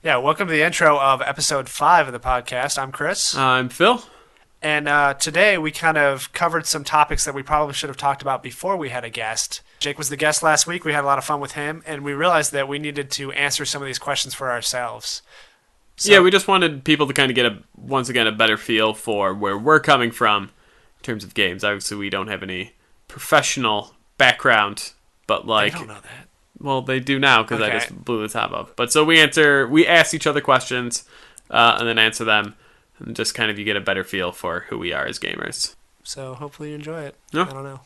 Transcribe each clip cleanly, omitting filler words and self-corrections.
Yeah, welcome to the intro of episode 5 of the podcast. I'm Chris. I'm Phil. And today we kind of covered some topics that we probably should have talked about before we had a guest. Jake was the guest last week. We had a lot of fun with him, and we realized that we needed to answer some of these questions for ourselves. So, we just wanted people to kind of get, once again, a better feel for where we're coming from in terms of games. Obviously, we don't have any professional background, but I don't know that. Well, they do now because I just blew the top up. But so we ask each other questions and then answer them, and just kind of you get a better feel for who we are as gamers. So hopefully you enjoy it. Yeah. I don't know.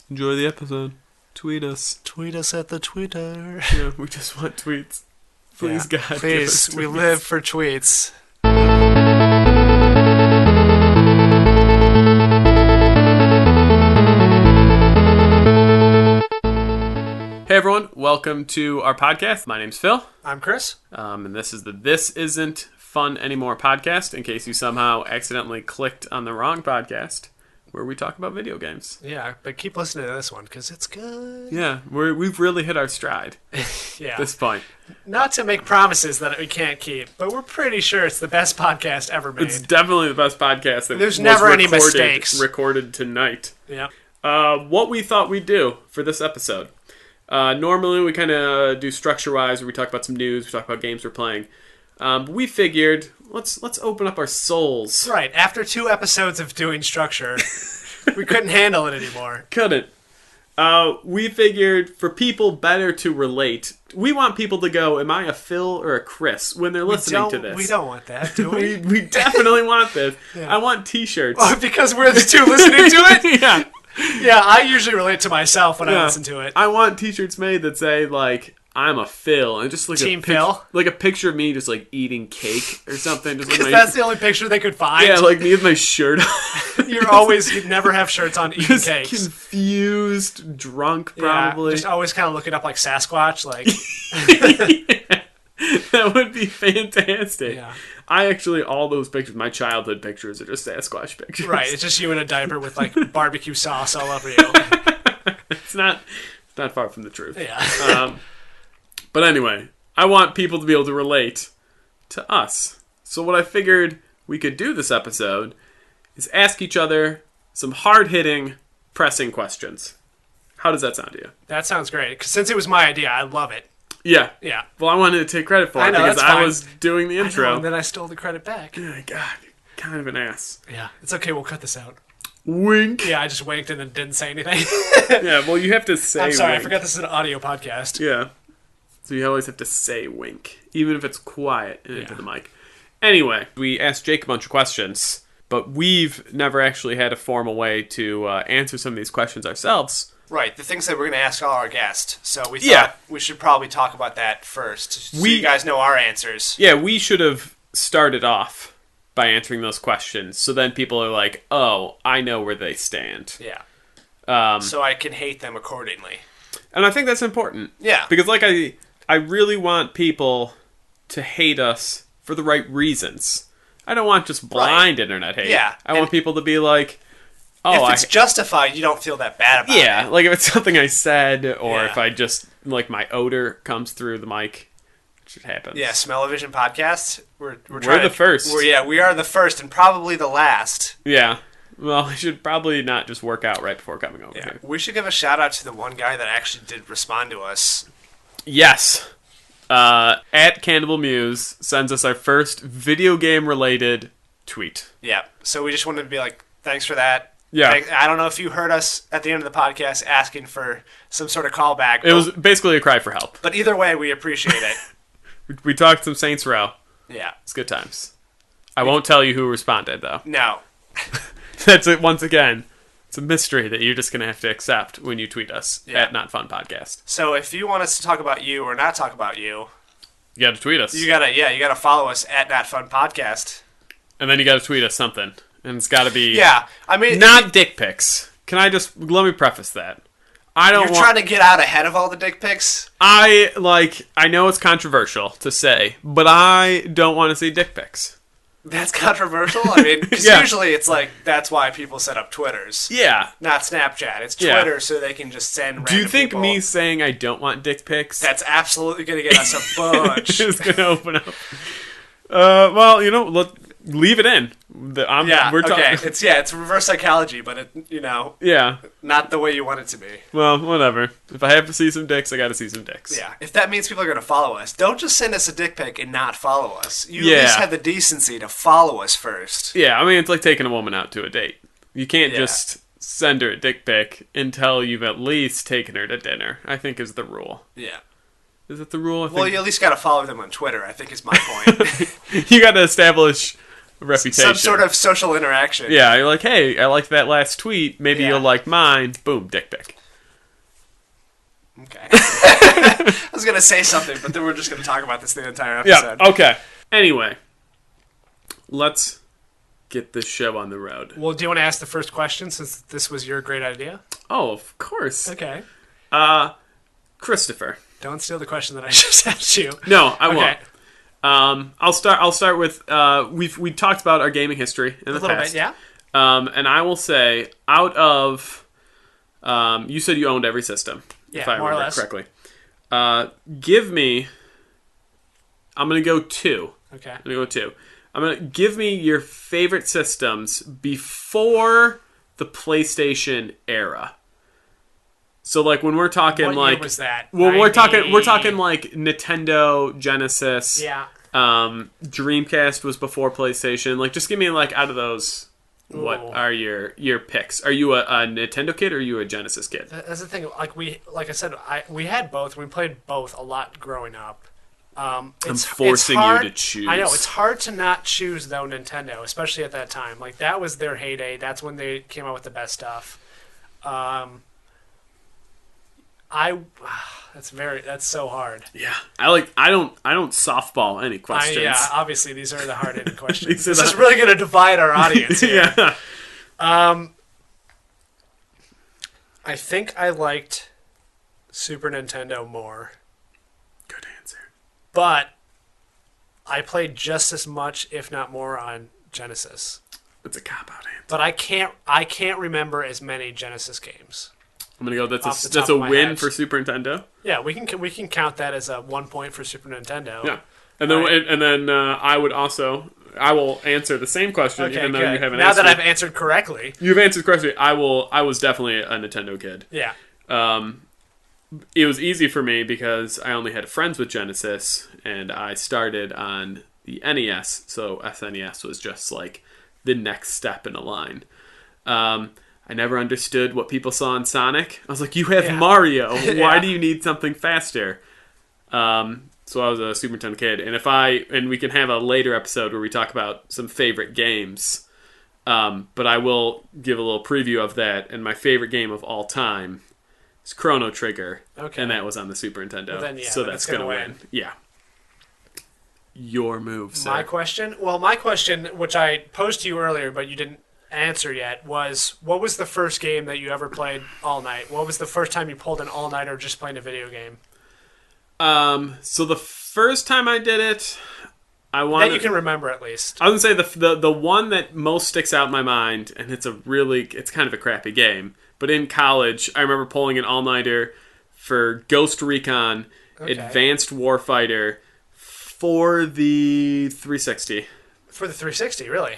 Enjoy the episode. Tweet us. Tweet us at the Twitter. Yeah, we just want tweets. Please, yeah. God. Please, we live for tweets. Hey everyone, welcome to our podcast. My name's Phil. I'm Chris. And this is the This Isn't Fun Anymore podcast, in case you somehow accidentally clicked on the wrong podcast, where we talk about video games. Yeah, but keep listening to this one, because it's good. Yeah, we've really hit our stride yeah. at this point. Not to make promises that we can't keep, but we're pretty sure it's the best podcast ever made. It's definitely the best podcast that There's never any mistakes. Recorded tonight. Yeah. What we thought we'd do for this episode. Normally we kind of do structure-wise, where we talk about some news, we talk about games we're playing. But we figured, let's open up our souls. Right. After 2 episodes of doing structure, we couldn't handle it anymore. Couldn't. We figured for people better to relate, we want people to go, am I a Phil or a Chris when they're listening to this? We don't want that, do we? we definitely want this. Yeah. I want t-shirts. Oh, because we're the two listening to it? Yeah. Yeah, I usually relate to myself when I listen to it. I want t-shirts made that say, like, I'm a Phil, and just like Team Phil? like a picture of me just like eating cake or something. Just Because that's the only picture they could find. Yeah, like me with my shirt on. You never have shirts on eating just cakes. Confused, drunk, probably. Yeah, just always kind of looking up like Sasquatch, like. Yeah, that would be fantastic. Yeah. All those pictures, my childhood pictures, are just Sasquatch pictures. Right, it's just you in a diaper with like barbecue sauce all over you. It's not far from the truth. Yeah. But anyway, I want people to be able to relate to us. So what I figured we could do this episode is ask each other some hard-hitting, pressing questions. How does that sound to you? That sounds great. 'Cause since it was my idea, I love it. Yeah. Yeah. Well, I wanted to take credit for it because I was doing the intro. I know, and then I stole the credit back. Yeah, God, you're kind of an ass. Yeah. It's okay, we'll cut this out. Wink. Yeah, I just winked and then didn't say anything. Yeah, well, you have to say I'm sorry, wink. I forgot this is an audio podcast. Yeah. So you always have to say wink, even if it's quiet and into the mic. Anyway, we asked Jake a bunch of questions, but we've never actually had a formal way to answer some of these questions ourselves. Right, the things that we're going to ask all our guests. So we thought we should probably talk about that first, so you guys know our answers. Yeah, we should have started off by answering those questions, so then people are like, oh, I know where they stand. Yeah. So I can hate them accordingly. And I think that's important. Yeah. Because I really want people to hate us for the right reasons. I don't want just blind internet hate. Yeah. I want people to be like, oh, if it's justified, you don't feel that bad about it. Yeah, like if it's something I said, or Yeah. if I just, like, my odor comes through the mic, which happens. Yeah, Smell-O-Vision podcast. We're the first. We are the first and probably the last. Yeah. Well, we should probably not just work out right before coming over here. We should give a shout out to the one guy that actually did respond to us. Yes. At Cannibal Muse sends us our first video game related tweet. Yeah. So we just wanted to be like, thanks for that. Yeah. I don't know if you heard us at the end of the podcast asking for some sort of callback. It was basically a cry for help. But either way, we appreciate it. We talked some Saints Row. Yeah. It's good times. I won't tell you who responded, though. No. That's it. Once again, it's a mystery that you're just going to have to accept when you tweet us at Not Fun Podcast. So if you want us to talk about you or not talk about you, you got to tweet us. You gotta follow us at Not Fun Podcast. And then you got to tweet us something. And it's got to be not dick pics. Let me preface that. You're trying to get out ahead of all the dick pics? I know it's controversial to say, but I don't want to see dick pics. That's controversial? I mean, because Yeah. usually it's like, that's why people set up Twitters. Yeah. Not Snapchat. It's Yeah. Twitter so they can just send random Do you think people. me saying I don't want dick pics That's absolutely going to get us a bunch. is going to open up? Well, leave it in. We're talking. Okay. It's reverse psychology, but it, Yeah. not the way you want it to be. Well, whatever. If I have to see some dicks, I got to see some dicks. Yeah. If that means people are going to follow us, don't just send us a dick pic and not follow us. You Yeah. at least have the decency to follow us first. Yeah, I mean, it's like taking a woman out to a date. You can't Yeah. just send her a dick pic until you've at least taken her to dinner, I think is the rule. Yeah. Is it the rule? I Well, think you at least got to follow them on Twitter, I think is my point. you got to establish a reputation. Some sort of social interaction. Yeah, you're like, hey, I liked that last tweet. Maybe Yeah. you'll like mine. Boom, dick pic. Okay. I was going to say something, but then we're just going to talk about this the entire episode. Yeah, okay. Anyway, let's get this show on the road. Well, do you want to ask the first question since this was your great idea? Oh, of course. Okay. Christopher. Don't steal the question that I just asked you. No, I Okay. won't. I'll start with we talked about our gaming history in the A little past. bit, yeah. And I will say, out of you said you owned every system, Yeah, if I more or remember less. correctly. Give me. I'm gonna go two. Okay. I'm gonna give me your favorite systems before the PlayStation era. So like when we're talking What year like was that? well we're 90? talking like Nintendo, Genesis, Yeah. Dreamcast was before PlayStation. Like just give me like out of those what Ooh. are your picks? Are you a Nintendo kid or are you a Genesis kid? That's the thing. Like I said, we had both. We played both a lot growing up. I'm It's forcing hard- you to choose. I know it's hard to not choose though Nintendo, especially at that time. Like that was their heyday. That's when they came out with the best stuff. That's so hard. Yeah. I don't softball any questions. Yeah, obviously these are the hard-hitting questions. These are This the- is really going to divide our audience here. Yeah. I think I liked Super Nintendo more, Good answer. but I played just as much, if not more, on Genesis. It's a cop-out answer. But I can't remember as many Genesis games. I'm gonna go. Off the That's top a of my win head. for Super Nintendo. Yeah, we can count that as a 1 point for Super Nintendo. Yeah, and then Right. and then I will answer the same question Okay, even though good. you haven't Now answered. that I've answered correctly. You've answered correctly. I was definitely a Nintendo kid. Yeah. It was easy for me because I only had friends with Genesis, and I started on the NES, so SNES was just like the next step in a line. I never understood what people saw in Sonic. I was like, you have Yeah. Mario. Why Yeah. do you need something faster? So I was a Super Nintendo kid, and we can have a later episode where we talk about some favorite games. But I will give a little preview of that. And my favorite game of all time is Chrono Trigger, Okay. and that was on the Super Nintendo. Well, then, yeah, so then that's it's gonna gonna win. Yeah. Your move, sir. My question? Well, my question, which I posed to you earlier, but you didn't answer yet, was what was the first game that you ever played all night? What was the first time you pulled an all-nighter just playing a video game? So the first time I did it, I That wanted. you can remember at least. I was gonna say the one that most sticks out in my mind, and it's kind of a crappy game. But in college, I remember pulling an all-nighter for Ghost Recon Okay. Advanced Warfighter for the 360. For the 360, really?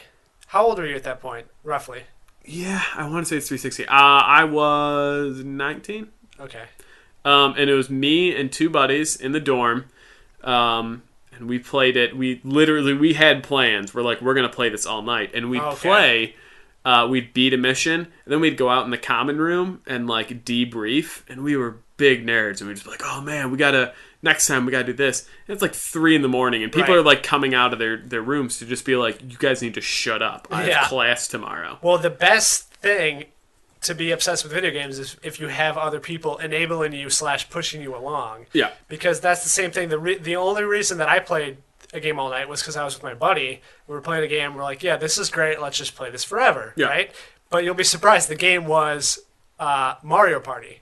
How old were you at that point, roughly? Yeah, I want to say it's 360. I was 19. Okay. And it was me and two buddies in the dorm. And we played it. We had plans. We're like, we're going to play this all night. And we'd Okay. play, we'd beat a mission, and then we'd go out in the common room and like debrief. And we were big nerds. And we'd just be like, oh man, next time we got to do this. And it's like 3 a.m. and people Right. are like coming out of their rooms to just be like, you guys need to shut up. I Yeah. have class tomorrow. Well, the best thing to be obsessed with video games is if you have other people enabling you / pushing you along. Yeah. Because that's the same thing. The only reason that I played a game all night was because I was with my buddy. We were playing a game. We're like, yeah, this is great. Let's just play this forever. Yeah. Right? But you'll be surprised. The game was Mario Party.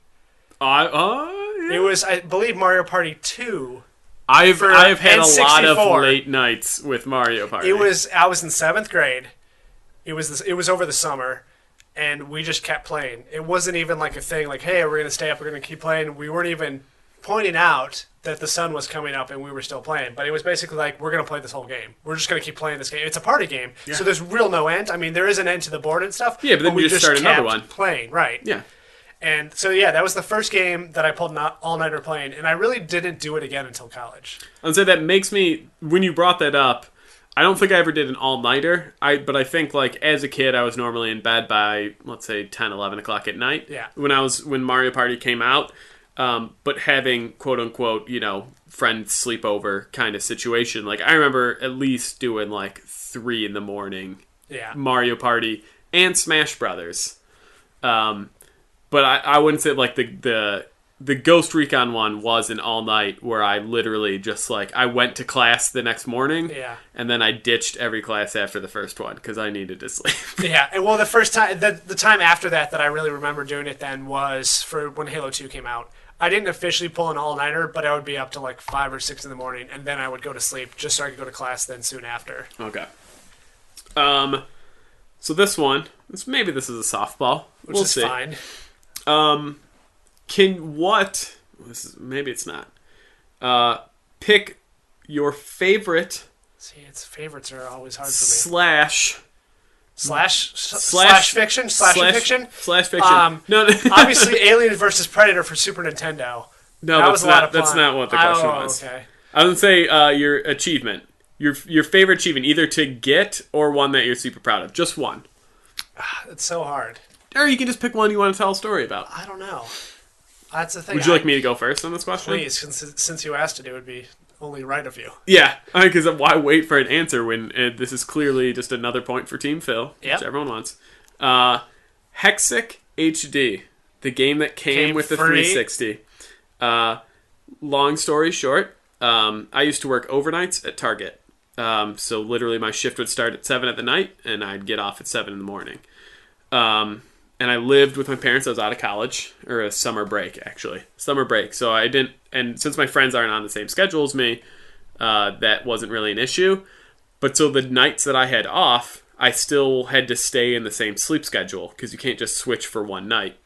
Yeah. It was, I believe, Mario Party 2 I have had a lot of N64. late nights with Mario Party. I was in 7th grade. It was over the summer, and we just kept playing. It wasn't even like a thing like, hey, we're gonna stay up, we're gonna keep playing. We weren't even pointing out that the sun was coming up and we were still playing. But it was basically like, we're gonna play this whole game. We're just gonna keep playing this game. It's a party game, so there's real no end. I mean, there is an end to the board and stuff. Yeah, but then we you just start another kept one. playing, right? Yeah. And so yeah, that was the first game that I pulled an all-nighter playing, and I really didn't do it again until college. I'd say that makes me, when you brought that up, I don't think I ever did an all-nighter, but I think, like, as a kid, I was normally in bed by, let's say, 10, 11 o'clock at night. Yeah. When Mario Party came out, but having, quote-unquote, friend sleepover kind of situation. Like, I remember at least doing, like, 3 in the morning Mario Party and Smash Brothers. But I wouldn't say, like, the Ghost Recon one was an all-night where I literally just, like, I went to class the next morning, and then I ditched every class after the first one because I needed to sleep. Yeah, and well, the first time, the time after that I really remember doing it then was for when Halo 2 came out. I didn't officially pull an all-nighter, but I would be up to, like, 5 or 6 in the morning, and then I would go to sleep just so I could go to class then soon after. Okay. So this one, maybe this is a softball. Which is fine. Maybe it's not. Pick your favorite. See, favorites are always hard for me. Slash fiction. No, obviously, Alien versus Predator for Super Nintendo. No, that was a lot of fun. That's not what the question was. Okay. I would say your achievement, your favorite achievement, either to get or one that you're super proud of. Just one. It's so hard. Or you can just pick one you want to tell a story about. I don't know. That's the thing. Would you like me to go first on this question? Please, since you asked it would be only right of you. Yeah, because why wait for an answer when this is clearly just another point for Team Phil, which everyone wants. Hexic HD, the game that came with the free? 360. Long story short, I used to work overnights at Target. So literally my shift would start at 7 at the night, and I'd get off at 7 in the morning. And I lived with my parents. I was out of college, or a summer break, actually. Summer break. So I didn't, and since my friends aren't on the same schedule as me, that wasn't really an issue. But so the nights that I had off, I still had to stay in the same sleep schedule, because you can't just switch for one night.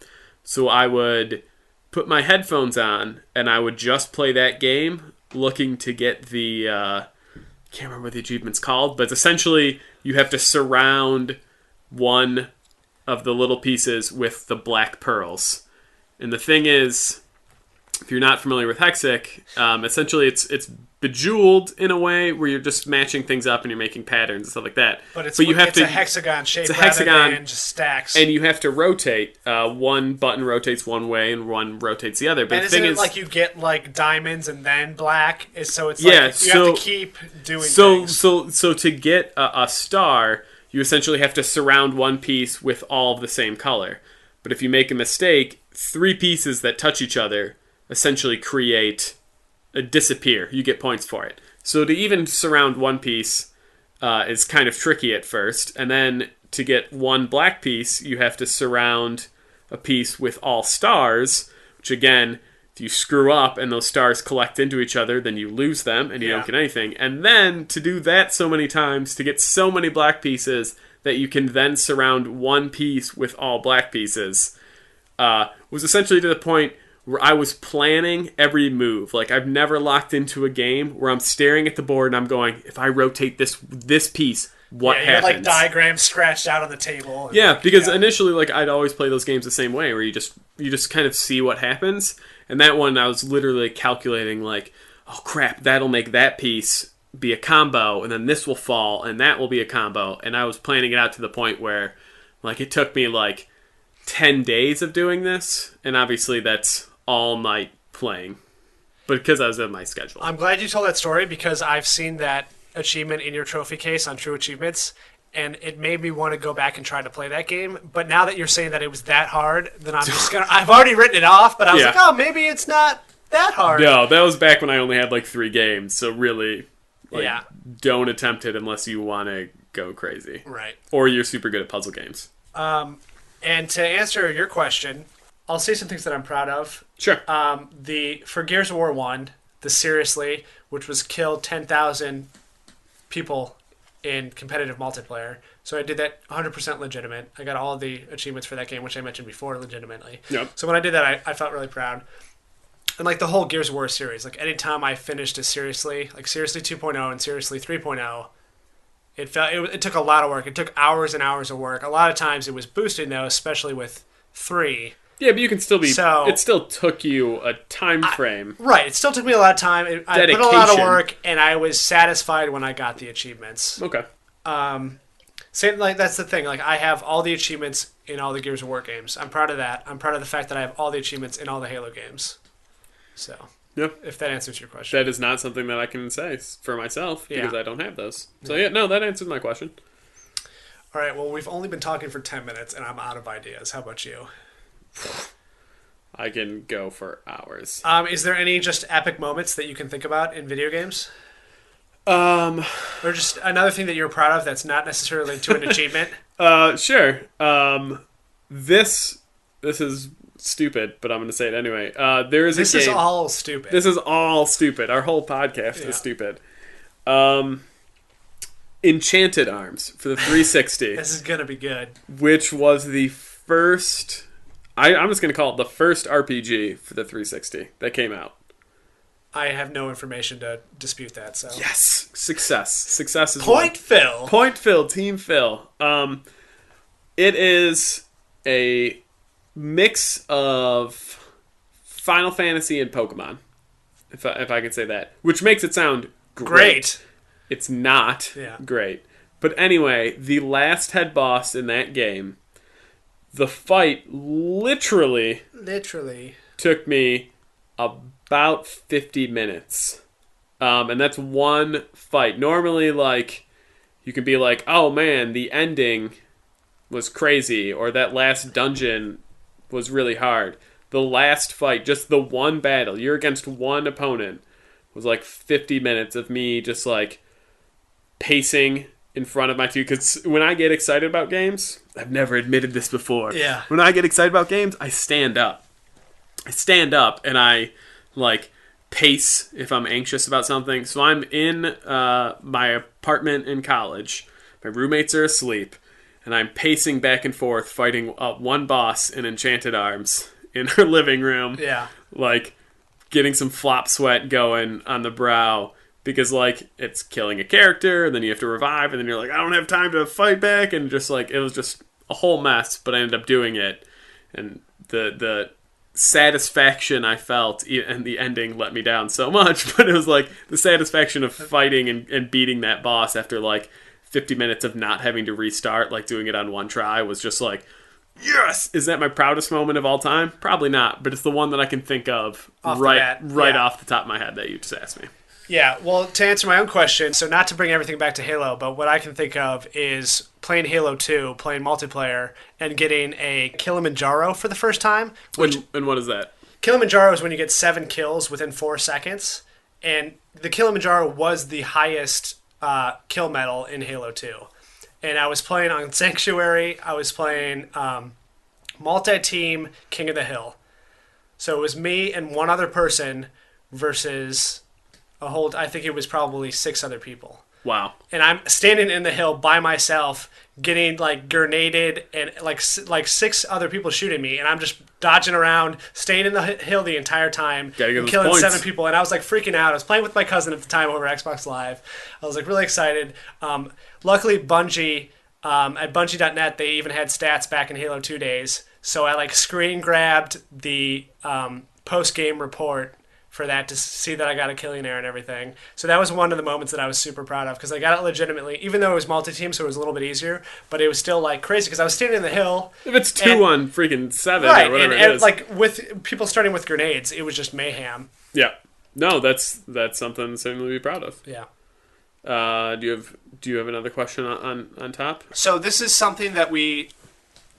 So I would put my headphones on, and I would just play that game, looking to get the, I can't remember what the achievement's called, but essentially you have to surround one of the little pieces with the black pearls. And the thing is, if you're not familiar with Hexic, essentially it's bejeweled in a way where you're just matching things up and you're making patterns and stuff like that. But it's a hexagon shape rather than just stacks. And you have to rotate. One button rotates one way and one rotates the other. But and the thing isn't it is, like you get like diamonds and then black? So it's yeah, like you have to keep doing things. So to get a star, you essentially have to surround one piece with all of the same color. But if you make a mistake, 3 pieces that touch each other essentially disappear. You get points for it. So to even surround one piece is kind of tricky at first. And then to get one black piece, you have to surround a piece with all stars, which again, if you screw up and those stars collect into each other, then you lose them and you don't get anything. And then to do that so many times, to get so many black pieces that you can then surround one piece with all black pieces, was essentially to the point where I was planning every move. Like, I've never locked into a game where I'm staring at the board and I'm going, if I rotate this piece, what happens? You had, like, diagrams scratched out on the table. Yeah, because initially, like, I'd always play those games the same way, where you just kind of see what happens. And that one, I was literally calculating, like, oh crap, that'll make that piece be a combo, and then this will fall, and that will be a combo. And I was planning it out to the point where, like, it took me, like, 10 days of doing this, and obviously that's all night playing, but because I was on my schedule. I'm glad you told that story, because I've seen that achievement in your trophy case on True Achievements, and it made me want to go back and try to play that game. But now that you're saying that it was that hard, then I'm just gonna. I've already written it off, but I was like, oh, maybe it's not that hard. No, that was back when I only had like 3 games, so really, don't attempt it unless you want to go crazy, right? Or you're super good at puzzle games. And to answer your question, I'll say some things that I'm proud of. Sure. For Gears of War 1, the Seriously, which was kill 10,000 people in competitive multiplayer. So I did that 100% legitimate. I got all the achievements for that game, which I mentioned before, legitimately. Yep. So when I did that, I felt really proud. And like the whole Gears of War series, like anytime I finished a Seriously, like Seriously 2.0 and Seriously 3.0, it took a lot of work. It took hours and hours of work. A lot of times it was boosting though, especially with 3. Yeah, but you can still be. So, it still took you a time frame. Right. It still took me a lot of time. I put a lot of work, and I was satisfied when I got the achievements. Okay. Same, like that's the thing. Like I have all the achievements in all the Gears of War games. I'm proud of that. I'm proud of the fact that I have all the achievements in all the Halo games. So, yep. If that answers your question. That is not something that I can say for myself because I don't have those. So no, that answers my question. All right. Well, we've only been talking for 10 minutes, and I'm out of ideas. How about you? I can go for hours. Is there any just epic moments that you can think about in video games? Or just another thing that you're proud of that's not necessarily linked to an achievement? Sure. This is stupid, but I'm going to say it anyway. This is all stupid. This is all stupid. Our whole podcast is stupid. Enchanted Arms for the 360. This is going to be good. Which was the first... I'm just going to call it the first RPG for the 360 that came out. I have no information to dispute that. So yes, success is Point Phil. Point Phil, Team Phil. It is a mix of Final Fantasy and Pokemon, if I could say that, which makes it sound great. It's not great, but anyway, the last head boss in that game. The fight literally took me about 50 minutes. And that's one fight. Normally, like, you can be like, oh man, the ending was crazy, or that last dungeon was really hard. The last fight, just the one battle, you're against one opponent, was like 50 minutes of me just like pacing in front of my two, because when I get excited about games, I've never admitted this before. Yeah. When I get excited about games, I stand up. And I like pace if I'm anxious about something. So I'm in my apartment in college. My roommates are asleep, and I'm pacing back and forth, fighting one boss in Enchanted Arms in her living room. Yeah. Like getting some flop sweat going on the brow. Because, like, it's killing a character, and then you have to revive, and then you're like, I don't have time to fight back, and just, like, it was just a whole mess, but I ended up doing it. And the satisfaction I felt, and the ending let me down so much, but it was, like, the satisfaction of fighting and beating that boss after, like, 50 minutes of not having to restart, like, doing it on one try, was just, like, yes! Is that my proudest moment of all time? Probably not, but it's the one that I can think of off the top of my head that you just asked me. Yeah, well, to answer my own question, so not to bring everything back to Halo, but what I can think of is playing Halo 2, playing multiplayer, and getting a Kilimanjaro for the first time. And what is that? Kilimanjaro is when you get 7 kills within 4 seconds, and the Kilimanjaro was the highest kill medal in Halo 2. And I was playing on Sanctuary, I was playing multi-team King of the Hill. So it was me and one other person versus... I think it was probably 6 other people. Wow. And I'm standing in the hill by myself, getting like grenaded, and like 6 other people shooting me, and I'm just dodging around, staying in the hill the entire time, killing points. 7 people, and I was like freaking out. I was playing with my cousin at the time over Xbox Live. I was like really excited. Luckily, Bungie at Bungie.net, they even had stats back in Halo 2 days, so I like screen grabbed the post-game report for that to see that I got a killing there and everything. So that was one of the moments that I was super proud of, because I got it legitimately, even though it was multi-team, so it was a little bit easier, but it was still like crazy because I was standing in the hill. If it's 2 on freaking 7 or whatever it is. Like with people starting with grenades, it was just mayhem. Yeah. No, that's something certainly to be proud of. Yeah. Do you have another question on top? So this is something that we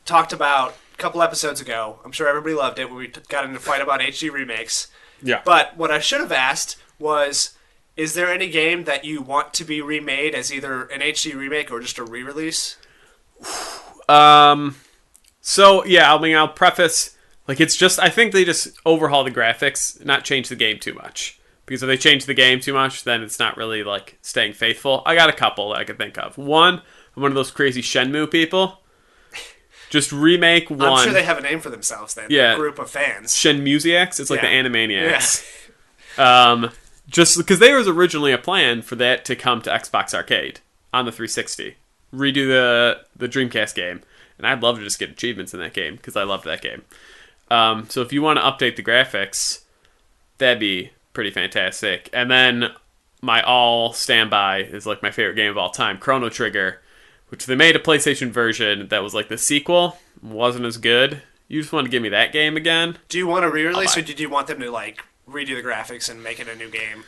talked about a couple episodes ago. I'm sure everybody loved it when we got into a fight about HD remakes. Yeah. But what I should have asked was, is there any game that you want to be remade as either an HD remake or just a re-release? So, yeah, I mean, I'll preface, like, it's just, I think they just overhaul the graphics, not change the game too much. Because if they change the game too much, then it's not really like staying faithful. I got a couple that I could think of. One, I'm one of those crazy Shenmue people. Just remake one. I'm sure they have a name for themselves then. Yeah. A group of fans. Shenmusiacs? It's like the Animaniacs. Yeah. Just because there was originally a plan for that to come to Xbox Arcade on the 360. Redo the Dreamcast game. And I'd love to just get achievements in that game because I loved that game. So if you want to update the graphics, that'd be pretty fantastic. And then my all standby is like my favorite game of all time, Chrono Trigger, which they made a PlayStation version that was like the sequel. Wasn't as good. You just want to give me that game again? Do you want to re-release, or did you want them to like redo the graphics and make it a new game?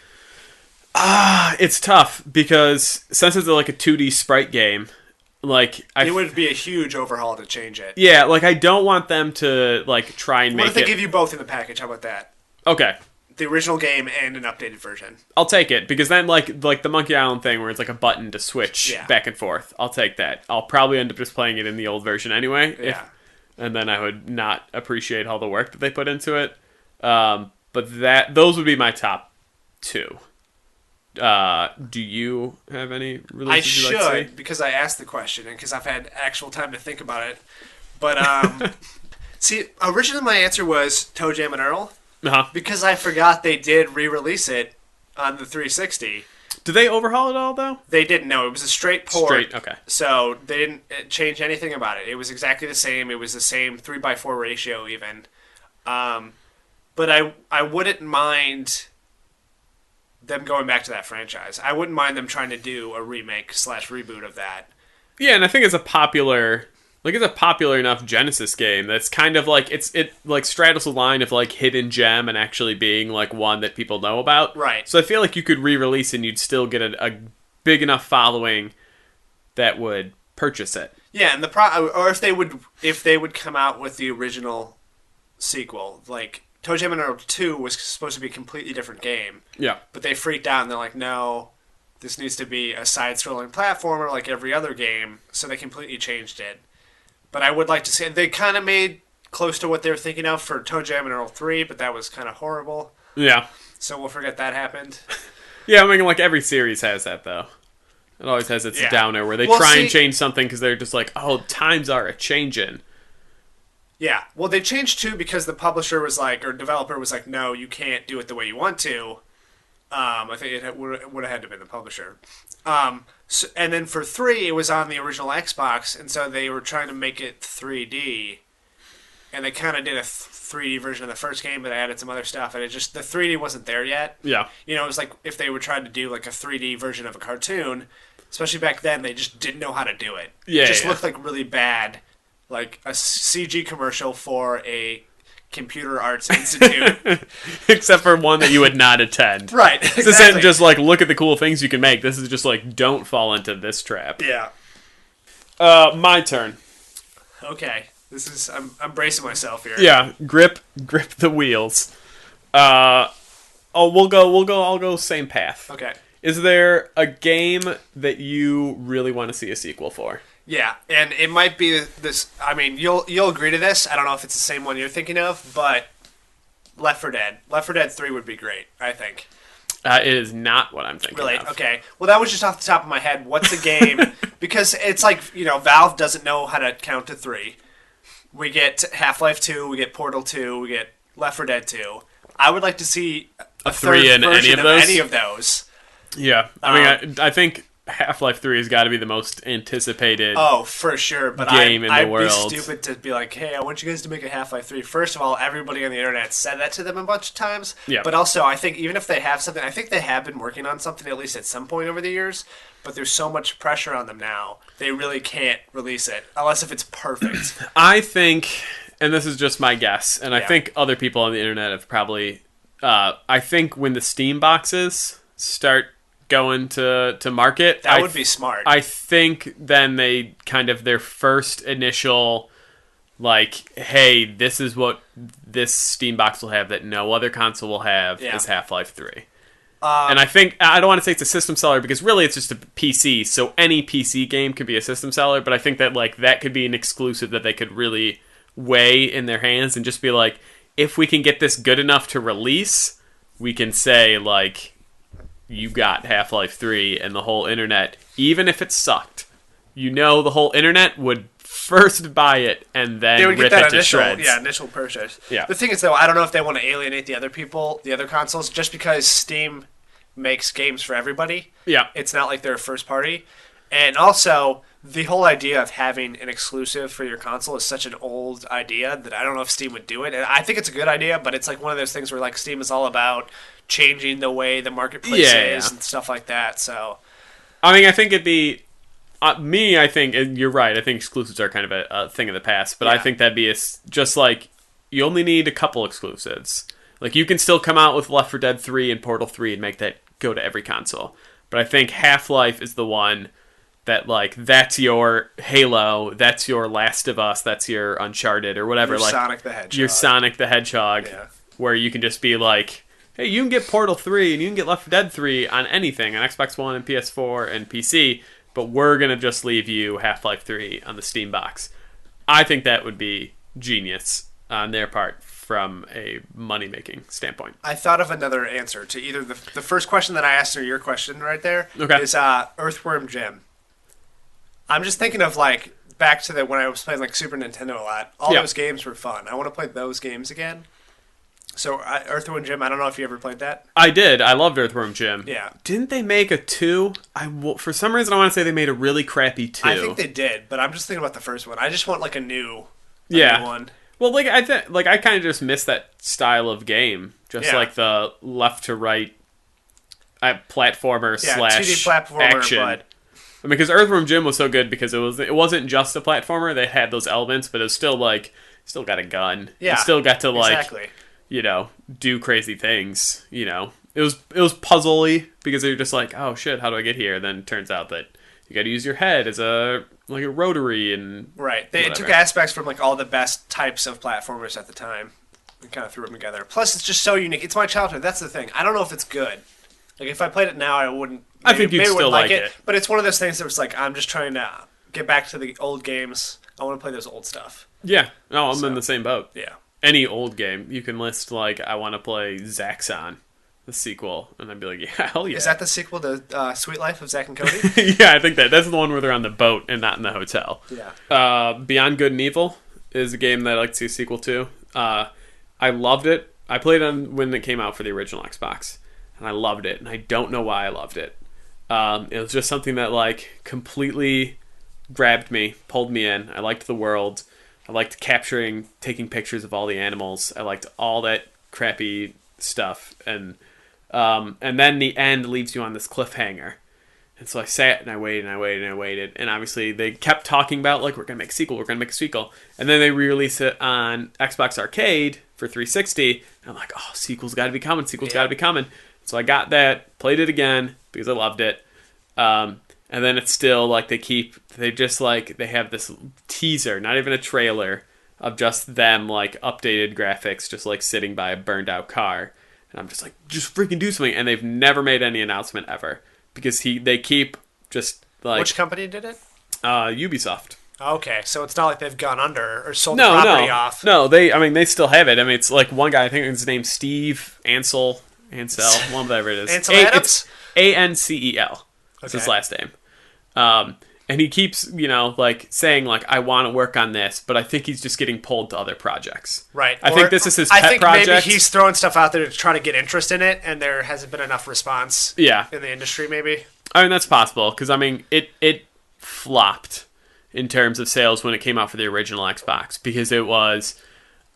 It's tough because since it's like a 2D sprite game, like it would be a huge overhaul to change it. Yeah, like I don't want them to like try and what make if they it. give you both in the package? How about that? Okay. The original game and an updated version. I'll take it because then like the Monkey Island thing where it's like a button to switch back and forth. I'll take that. I'll probably end up just playing it in the old version anyway. Yeah. And then I would not appreciate all the work that they put into it. But those would be my top two. Do you have any releases I you'd like to see? because I asked the question and because I've had actual time to think about it. But see, originally my answer was Toe Jam and Earl. Uh-huh. Because I forgot they did re-release it on the 360. Did they overhaul it all, though? They didn't. No, it was a straight port. Straight, okay. So they didn't change anything about it. It was exactly the same. It was the same 3:4 ratio even. But I wouldn't mind them going back to that franchise. I wouldn't mind them trying to do a remake / reboot of that. Yeah, and I think it's a popular enough Genesis game that's kind of like it like straddles the line of like hidden gem and actually being like one that people know about. Right. So I feel like you could re-release and you'd still get a big enough following that would purchase it. Yeah, and or if they would come out with the original sequel, like Toe Jam and Earl 2 was supposed to be a completely different game. Yeah. But they freaked out and they're like, no, this needs to be a side-scrolling platformer like every other game, so they completely changed it. But I would like to see... They kind of made close to what they were thinking of for Toe Jam and Earl 3, but that was kind of horrible. Yeah. So we'll forget that happened. Yeah, I mean, like, every series has that, though. It always has its downer where they try and change something because they're just like, oh, times are a-changing. Yeah. Well, they changed, too, because the publisher was like... Or developer was like, no, you can't do it the way you want to. I think it would have had to have been the publisher. So, and then for 3, it was on the original Xbox, and so they were trying to make it 3D. And they kind of did a 3D version of the first game, but they added some other stuff, and it just... The 3D wasn't there yet. Yeah. You know, it was like if they were trying to do like a 3D version of a cartoon, especially back then, they just didn't know how to do it. Yeah, It just looked like really bad. Like a CG commercial for a computer arts institute. Except for one that you would not attend. Right, exactly. This isn't just like, look at the cool things you can make. This is just like, don't fall into this trap. Yeah. My turn. Okay. This is... I'm bracing myself here. Yeah, grip the wheels. I'll go same path. Okay. Is there a game that you really want to see a sequel for? Yeah, and it might be this... I mean, you'll agree to this. I don't know if it's the same one you're thinking of, but Left 4 Dead. Left 4 Dead 3 would be great, I think. It is not what I'm thinking Really? of. Okay. Well, that was just off the top of my head. What's a game... because it's like, you know, Valve doesn't know how to count to 3. We get Half-Life 2, we get Portal 2, we get Left 4 Dead 2. I would like to see a 3 in any of those. Yeah. I mean, I think Half-Life 3 has got to be the most anticipated for sure. But game in the I'd world. be stupid to be like, hey, I want you guys to make a Half-Life 3. First of all, everybody on the internet said that to them a bunch of times. Yeah. But also, I think even if they have something, I think they have been working on something at least at some point over the years. But there's so much pressure on them now, they really can't release it unless if it's perfect. I think, and this is just my guess, and I think other people on the internet have probably... I think when the Steam boxes start going to market... That would be smart. I think then they kind of... Their first initial, like, hey, this is what this Steam box will have that no other console will have is Half-Life 3. And I think... I don't want to say it's a system seller because really it's just a PC, so any PC game could be a system seller, but I think that like that could be an exclusive that they could really weigh in their hands and just be like, if we can get this good enough to release, we can say, like, you got Half-Life 3 and the whole internet, even if it sucked, the whole internet would first buy it and then they would rip get that it to shreds. initial purchase. Yeah. The thing is, though, I don't know if they want to alienate the other consoles, just because Steam makes games for everybody. Yeah. It's not like they're a first party. And also, the whole idea of having an exclusive for your console is such an old idea that I don't know if Steam would do it. And I think it's a good idea, but it's like one of those things where like Steam is all about changing the way the marketplace is and stuff like that. So, I mean, I think it'd be I think, and you're right. I think exclusives are kind of a thing of the past, but I think that'd be just like you only need a couple exclusives. Like you can still come out with Left 4 Dead 3 and Portal 3 and make that go to every console. But I think Half-Life is the one that, like, that's your Halo, that's your Last of Us, that's your Uncharted or whatever. Your like Sonic the Hedgehog. Your Sonic the Hedgehog, where you can just be like, hey, you can get Portal 3 and you can get Left 4 Dead 3 on anything, on Xbox One and PS4 and PC, but we're going to just leave you Half-Life 3 on the Steam box. I think that would be genius on their part from a money-making standpoint. I thought of another answer to either the first question that I asked or your question right there is Earthworm Jim. I'm just thinking of, like, back to when I was playing, like, Super Nintendo a lot. All those games were fun. I want to play those games again. So, Earthworm Jim, I don't know if you ever played that. I did. I loved Earthworm Jim. Yeah. Didn't they make a 2? For some reason, I want to say they made a really crappy 2. I think they did, but I'm just thinking about the first one. I just want, like, a new one. Well, like, I kind of just miss that style of game. Just like the left to right platformer slash 2D platformer action. But I mean, because Earthworm Jim was so good because it wasn't just a platformer. They had those elements, but it was still like still got a gun. Yeah, you still got to exactly. Do crazy things. It was puzzly because you're just like, oh shit, how do I get here? Then it turns out that you got to use your head as a rotary and right. They took aspects from like all the best types of platformers at the time and kind of threw them together. Plus, it's just so unique. It's my childhood. That's the thing. I don't know if it's good. Like if I played it now, I wouldn't. I think you'd still like it. But it's one of those things that was like, I'm just trying to get back to the old games. I want to play those old stuff. Yeah. No, I'm in the same boat. Yeah. Any old game. You can list, like, I want to play Zaxxon, the sequel. And I'd be like, yeah, hell yeah. Is that the sequel to Sweet Life of Zack and Cody? Yeah, I think that's the one where they're on the boat and not in the hotel. Yeah. Beyond Good and Evil is a game that I'd like to see a sequel to. I loved it. I played it when it came out for the original Xbox. And I loved it. And I don't know why I loved it. It was just something that, like, completely grabbed me, pulled me in. I liked the world. I liked taking pictures of all the animals. I liked all that crappy stuff. And then the end leaves you on this cliffhanger. And so I sat and I waited and I waited and I waited. And obviously they kept talking about, like, we're going to make a sequel, we're going to make a sequel. And then they re-release it on Xbox Arcade for 360. And I'm like, oh, sequel's got to be coming, got to be coming. So I got that, played it again because I loved it. And then it's still like they have this teaser, not even a trailer, of just them like updated graphics, just like sitting by a burned out car. And I'm just like, just freaking do something. And they've never made any announcement ever because they keep just like. Which company did it? Ubisoft. Okay, so it's not like they've gone under or sold the property off. No, they still have it. I mean, it's like one guy, I think his name's Steve Ansel, whatever it is. Ansel Adams? It's Ancel. That's his last name. And he keeps, like saying like, I want to work on this, but I think he's just getting pulled to other projects. Right. I think this is his pet project. Maybe he's throwing stuff out there to try to get interest in it, and there hasn't been enough response in the industry, maybe. I mean, that's possible, because, I mean, it flopped in terms of sales when it came out for the original Xbox, because it was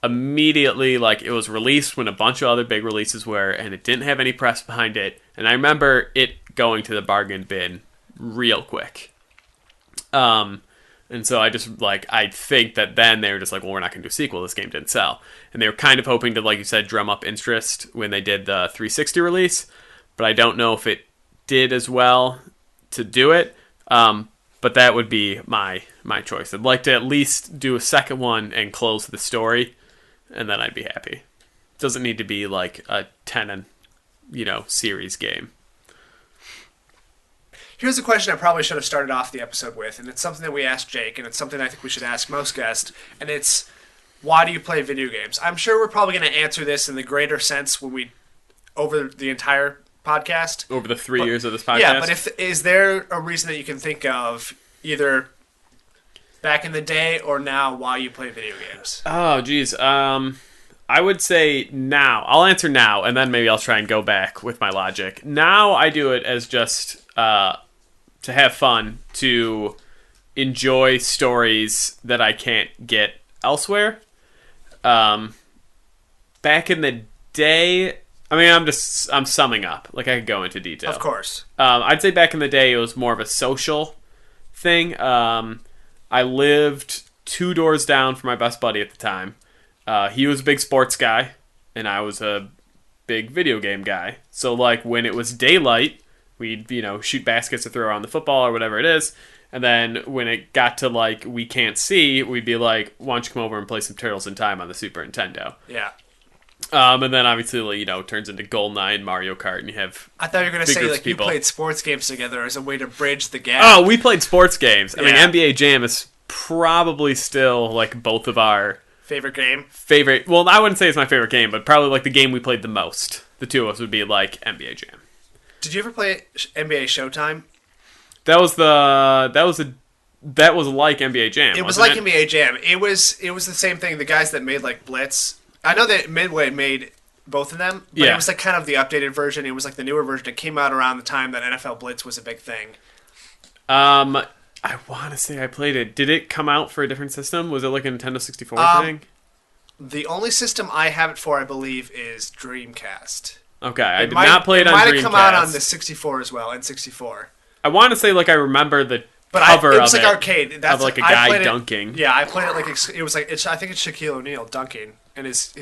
immediately, like, it was released when a bunch of other big releases were, and it didn't have any press behind it, and I remember it going to the bargain bin real quick. And so I just, like, I think that then they were just like, well, we're not going to do a sequel. This game didn't sell. And they were kind of hoping to, like you said, drum up interest when they did the 360 release. But I don't know if it did as well to do it. But that would be my choice. I'd like to at least do a second one and close the story. And then I'd be happy. It doesn't need to be, like, a 10 series game. Here's a question I probably should have started off the episode with, and it's something that we asked Jake, and it's something I think we should ask most guests, and it's, why do you play video games? I'm sure we're probably going to answer this in the greater sense when we over the entire podcast. Over the 3 years of this podcast? Yeah, but is there a reason that you can think of either back in the day or now while you play video games? Oh, geez. I would say now. I'll answer now, and then maybe I'll try and go back with my logic. Now I do it as just to have fun, to enjoy stories that I can't get elsewhere. Back in the day, I mean, I'm summing up. Like, I could go into detail. Of course. I'd say back in the day, it was more of a social thing. I lived 2 doors down from my best buddy at the time. He was a big sports guy, and I was a big video game guy. So, like, when it was daylight, we'd, shoot baskets to throw around the football or whatever it is. And then when it got to, like, we can't see, we'd be like, why don't you come over and play some Turtles in Time on the Super Nintendo? Yeah. And then obviously, it turns into GoldenEye and Mario Kart, and you have I thought you were going to say, like, you played sports games together as a way to bridge the gap. Oh, we played sports games. I mean, Yeah. NBA Jam is probably still, like, both of our Favorite game? well, I wouldn't say it's my favorite game, but probably, like, the game we played the most. The two of us would be, like, NBA Jam. Did you ever play NBA Showtime? That was like NBA Jam. It was like NBA Jam. It was the same thing. The guys that made, like, Blitz. I know that Midway made both of them, but Yeah. it was, like, kind of the updated version. It was, like, the newer version. It came out around the time that NFL Blitz was a big thing. I want to say I played it. Did it come out for a different system? Was it like a Nintendo 64 thing? The only system I have it for, I believe, is Dreamcast. Okay, I did not play it on Dreamcast. It might have come out on the 64 as well, N64. I want to say, like, I remember the But cover it was of like it, arcade. of like a I guy dunking. Yeah, I played it like it was like I think it's Shaquille O'Neal dunking in his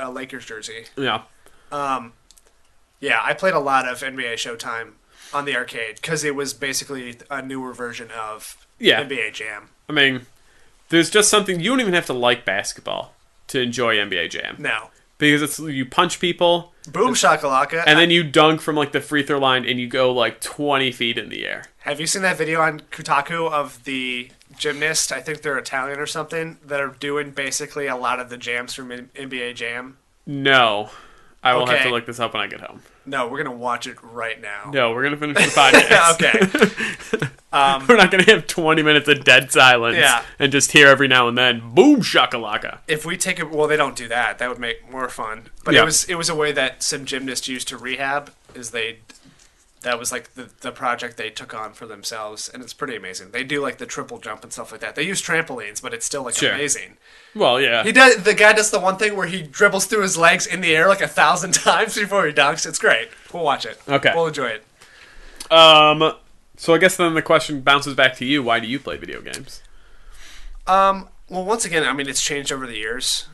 Lakers jersey. Yeah. Yeah, I played a lot of NBA Showtime on the arcade because it was basically a newer version of NBA Jam. I mean, there's just something, you don't even have to like basketball to enjoy NBA Jam. No. Because you punch people. Boom shakalaka. And then you dunk from, like, the free throw line and you go, like, 20 feet in the air. Have you seen that video on Kotaku of the gymnast, I think they're Italian or something, that are doing basically a lot of the jams from NBA Jam? No. I will have Okay. to look this up when I get home. No, we're going to watch it right now. No, we're going to finish the podcast. Okay. We're not going to have 20 minutes of dead silence Yeah. and just hear every now and then, boom shakalaka. If we take it, well, they don't do that. That would make more fun. But Yeah. it was a way that some gymnasts used to rehab. That was like the project they took on for themselves, and it's pretty amazing. They do like the triple jump and stuff like that. They use trampolines, but it's still like Sure. amazing. Well, yeah. The guy does the one thing where he dribbles through his legs in the air like 1,000 times before he dunks. It's great. We'll watch it. Okay. We'll enjoy it. So I guess then the question bounces back to you. Why do you play video games? Well, once again, I mean, it's changed over the years.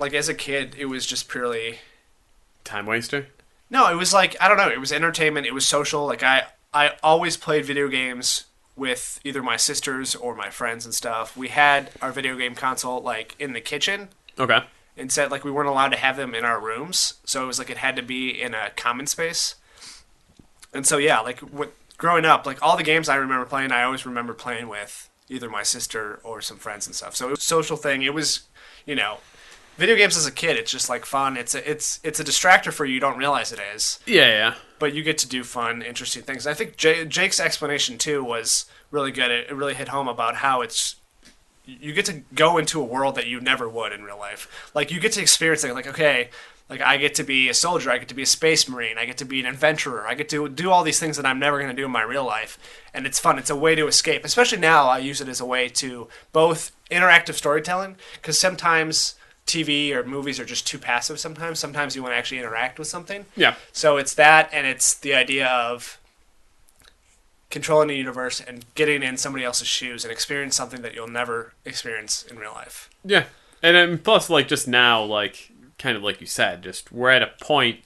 Like, as a kid, it was just purely... Time waster? No, it was like, I don't know, it was entertainment, it was social. Like, I always played video games with either my sisters or my friends and stuff. We had our video game console, like, in the kitchen. Okay. Instead, like, we weren't allowed to have them in our rooms. So it was like it had to be in a common space. And so, yeah, like, growing up, like, all the games I remember playing, I always remember playing with either my sister or some friends and stuff. So it was a social thing. It was, video games as a kid, it's just like fun. It's a distractor for you. You don't realize it is. Yeah. But you get to do fun, interesting things. I think Jake's explanation too was really good. It really hit home about how you get to go into a world that you never would in real life. Like, you get to experience it. Like, okay, like, I get to be a soldier. I get to be a space marine. I get to be an adventurer. I get to do all these things that I'm never going to do in my real life. And it's fun. It's a way to escape. Especially now, I use it as a way to both interactive storytelling, because sometimes TV or movies are just too passive sometimes. Sometimes you want to actually interact with something. Yeah. So it's that, and it's the idea of controlling the universe and getting in somebody else's shoes and experience something that you'll never experience in real life. Yeah. And then plus, like, just now, like, kind of like you said, just we're at a point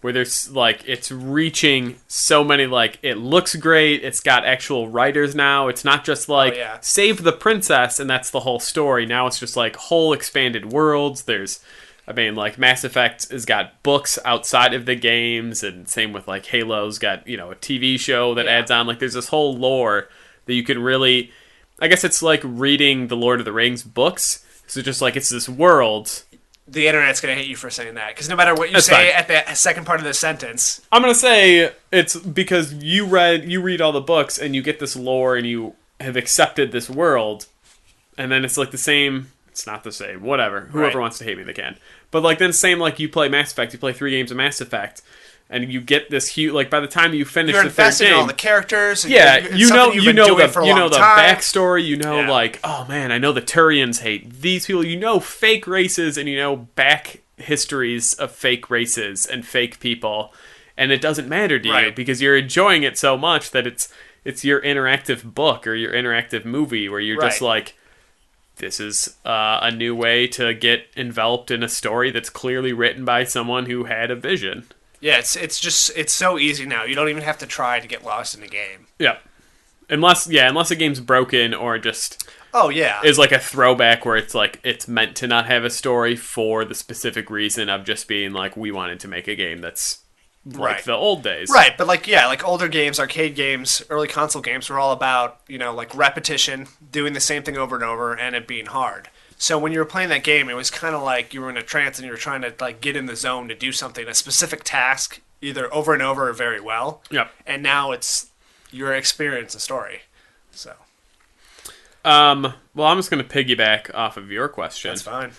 where there's, like, it's reaching so many, like, it looks great, it's got actual writers now, it's not just, like, save the princess and that's the whole story. Now it's just, like, whole expanded worlds. There's, I mean, like, Mass Effect has got books outside of the games, and same with, like, Halo's got, a TV show that adds on. Like, there's this whole lore that you can really, I guess it's like reading the Lord of the Rings books. So just, like, it's this world, the internet's going to hate you for saying that. Because no matter what you That's say fine. at the second part of the sentence. I'm gonna say it's because you read all the books and you get this lore and you have accepted this world, and then it's like the same. It's not the same. Whatever. Whoever Right. wants to hate me, they can. But like then same like you play Mass Effect. You play 3 games of Mass Effect, and you get this huge. Like by the time you finish You're the third invested in all game, the characters. And yeah, it's you know something you've been doing for a long the time. backstory. You know, Yeah. like, oh man, I know the Turians hate these people. You know, fake races, and you know back histories of fake races and fake people, and it doesn't matter to you Right. because you're enjoying it so much that it's your interactive book or your interactive movie where you're just Right. like, this is a new way to get enveloped in a story that's clearly written by someone who had a vision. Yeah, it's so easy now. You don't even have to try to get lost in the game. Yeah. Unless a game's broken or just Oh yeah, is like a throwback where it's like it's meant to not have a story for the specific reason of just being like we wanted to make a game that's like Right. the old days. right. But like older games, arcade games, early console games were all about like repetition, doing the same thing over and over, and it being hard. So when you were playing that game, it was kind of like you were in a trance and you were trying to like get in the zone to do something, a specific task, either over and over or very well. Yep. And now it's your experience, a story. So Well, I'm just going to piggyback off of your question. that's fine.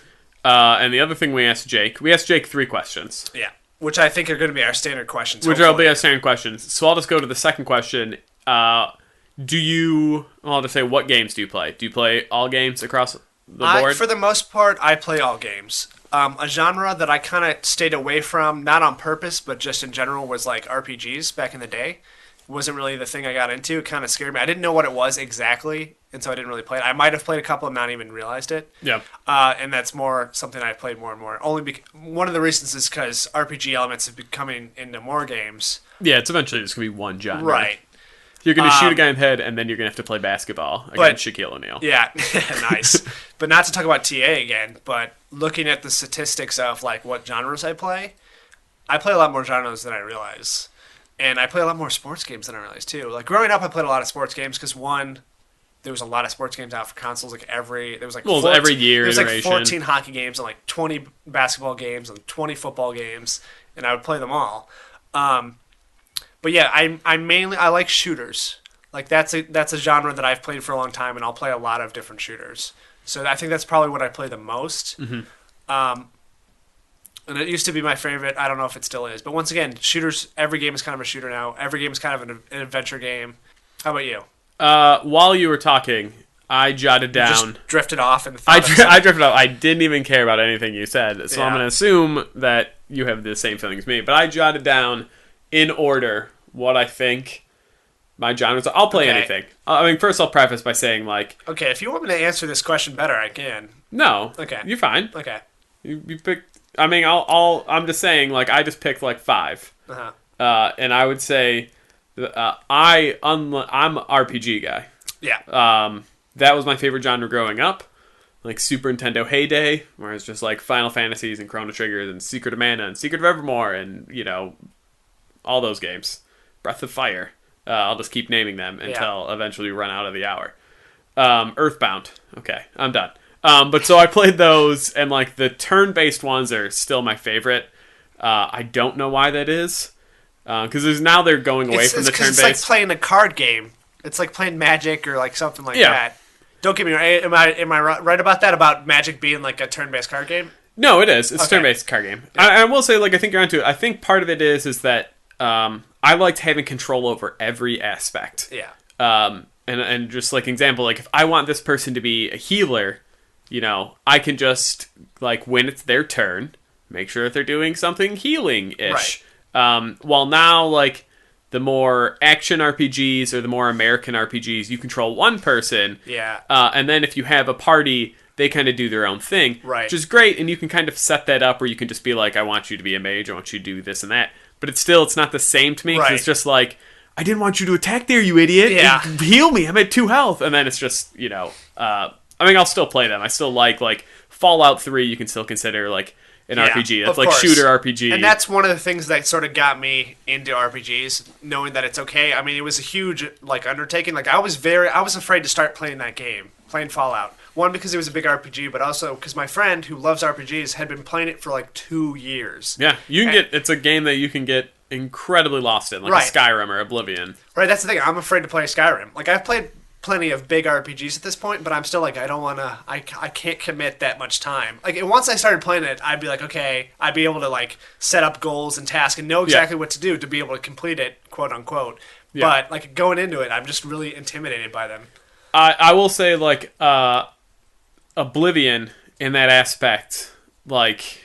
And the other thing we asked Jake 3 questions. Yeah, which I think are going to be our standard questions. Which will hopefully. be our standard questions. So I'll just go to the second question. I'll just say, what games do you play? Do you play all games across the board? For the most part, I play all games. A genre that I kind of stayed away from, not on purpose, but just in general, was like RPGs back in the day. It wasn't really the thing I got into. It kind of scared me. I didn't know what it was exactly, and so I didn't really play it. I might have played a couple and not even realized it. Yeah. And that's more something I played more and more. One of the reasons is because RPG elements have been coming into more games. Yeah, it's eventually just going to be one genre. Right. You're going to shoot a guy in the head, and then you're going to have to play basketball against Shaquille O'Neal. Yeah, nice. But not to talk about TA again, but looking at the statistics of like what genres I play a lot more genres than I realize. And I play a lot more sports games than I realized too. Like growing up, I played a lot of sports games because there was a lot of sports games out for consoles. Every year there was like iteration. 14 hockey games and like 20 basketball games and 20 football games, and I would play them all. But yeah, I like shooters. Like that's a genre that I've played for a long time, and I'll play a lot of different shooters. So I think that's probably what I play the most. Mm-hmm. And it used to be my favorite. I don't know if it still is, but once again, shooters. Every game is kind of a shooter now. Every game is kind of an adventure game. How about you? While you were talking, I jotted down. Just drifted off and I drifted off. I didn't even care about anything you said, so I'm Yeah. going to assume that you have the same feeling as me. But I jotted down in order what I think my genres are. I'll play Okay. anything. I mean, first I'll preface by saying, like, Okay, if you want me to answer this question better, I can. no, Okay. you're fine. Okay. You picked. I mean, I'm just saying, like, I just picked like 5, and I would say, I'm an RPG guy. Yeah. That was my favorite genre growing up, like Super Nintendo heyday, where it's just like Final Fantasies and Chrono Triggers and Secret of Mana and Secret of Evermore and all those games. Breath of Fire. I'll just keep naming them until eventually we run out of the hour. Earthbound. Okay, I'm done. But so I played those, and like the turn-based ones are still my favorite. I don't know why that is, because now they're going away from the turn-based. It's like playing a card game. It's like playing Magic or like something like that. Don't get me wrong. Am I right about that? About Magic being like a turn-based card game? No, it is. It's a Okay. turn-based card game. Yeah. I will say, like, I think you're onto it. I think part of it is that I liked having control over every aspect. Yeah. And just like example, like if I want this person to be a healer, I can just like when it's their turn, make sure that they're doing something healing-ish. While now, like the more action RPGs or the more American RPGs, you control one person. Yeah. And then if you have a party, they kind of do their own thing. Right. Which is great, and you can kind of set that up where you can just be like, I want you to be a mage, I want you to do this and that. But it's not the same to me, because Right. it's just like, I didn't want you to attack there, you idiot. Yeah. Heal me, I'm at 2 health. And then it's just, I mean, I'll still play them. I still like Fallout 3, you can still consider, like, an Yeah, RPG. That's of like course. shooter RPG. And that's one of the things that sort of got me into RPGs, knowing that it's okay. I mean, it was a huge like undertaking. Like I was afraid to start playing that game, playing Fallout. One, because it was a big RPG, but also because my friend who loves RPGs had been playing it for like 2 years. Yeah, it's a game that you can get incredibly lost in, like Right. a Skyrim or Oblivion. Right, that's the thing. I'm afraid to play Skyrim. Like I've played plenty of big RPGs at this point, but I'm still like I don't want to. I can't commit that much time. Like once I started playing it, I'd be like, okay, I'd be able to like set up goals and tasks and know exactly what to do to be able to complete it, quote unquote. Yeah. But like going into it, I'm just really intimidated by them. I will say, like, Oblivion, in that aspect, like,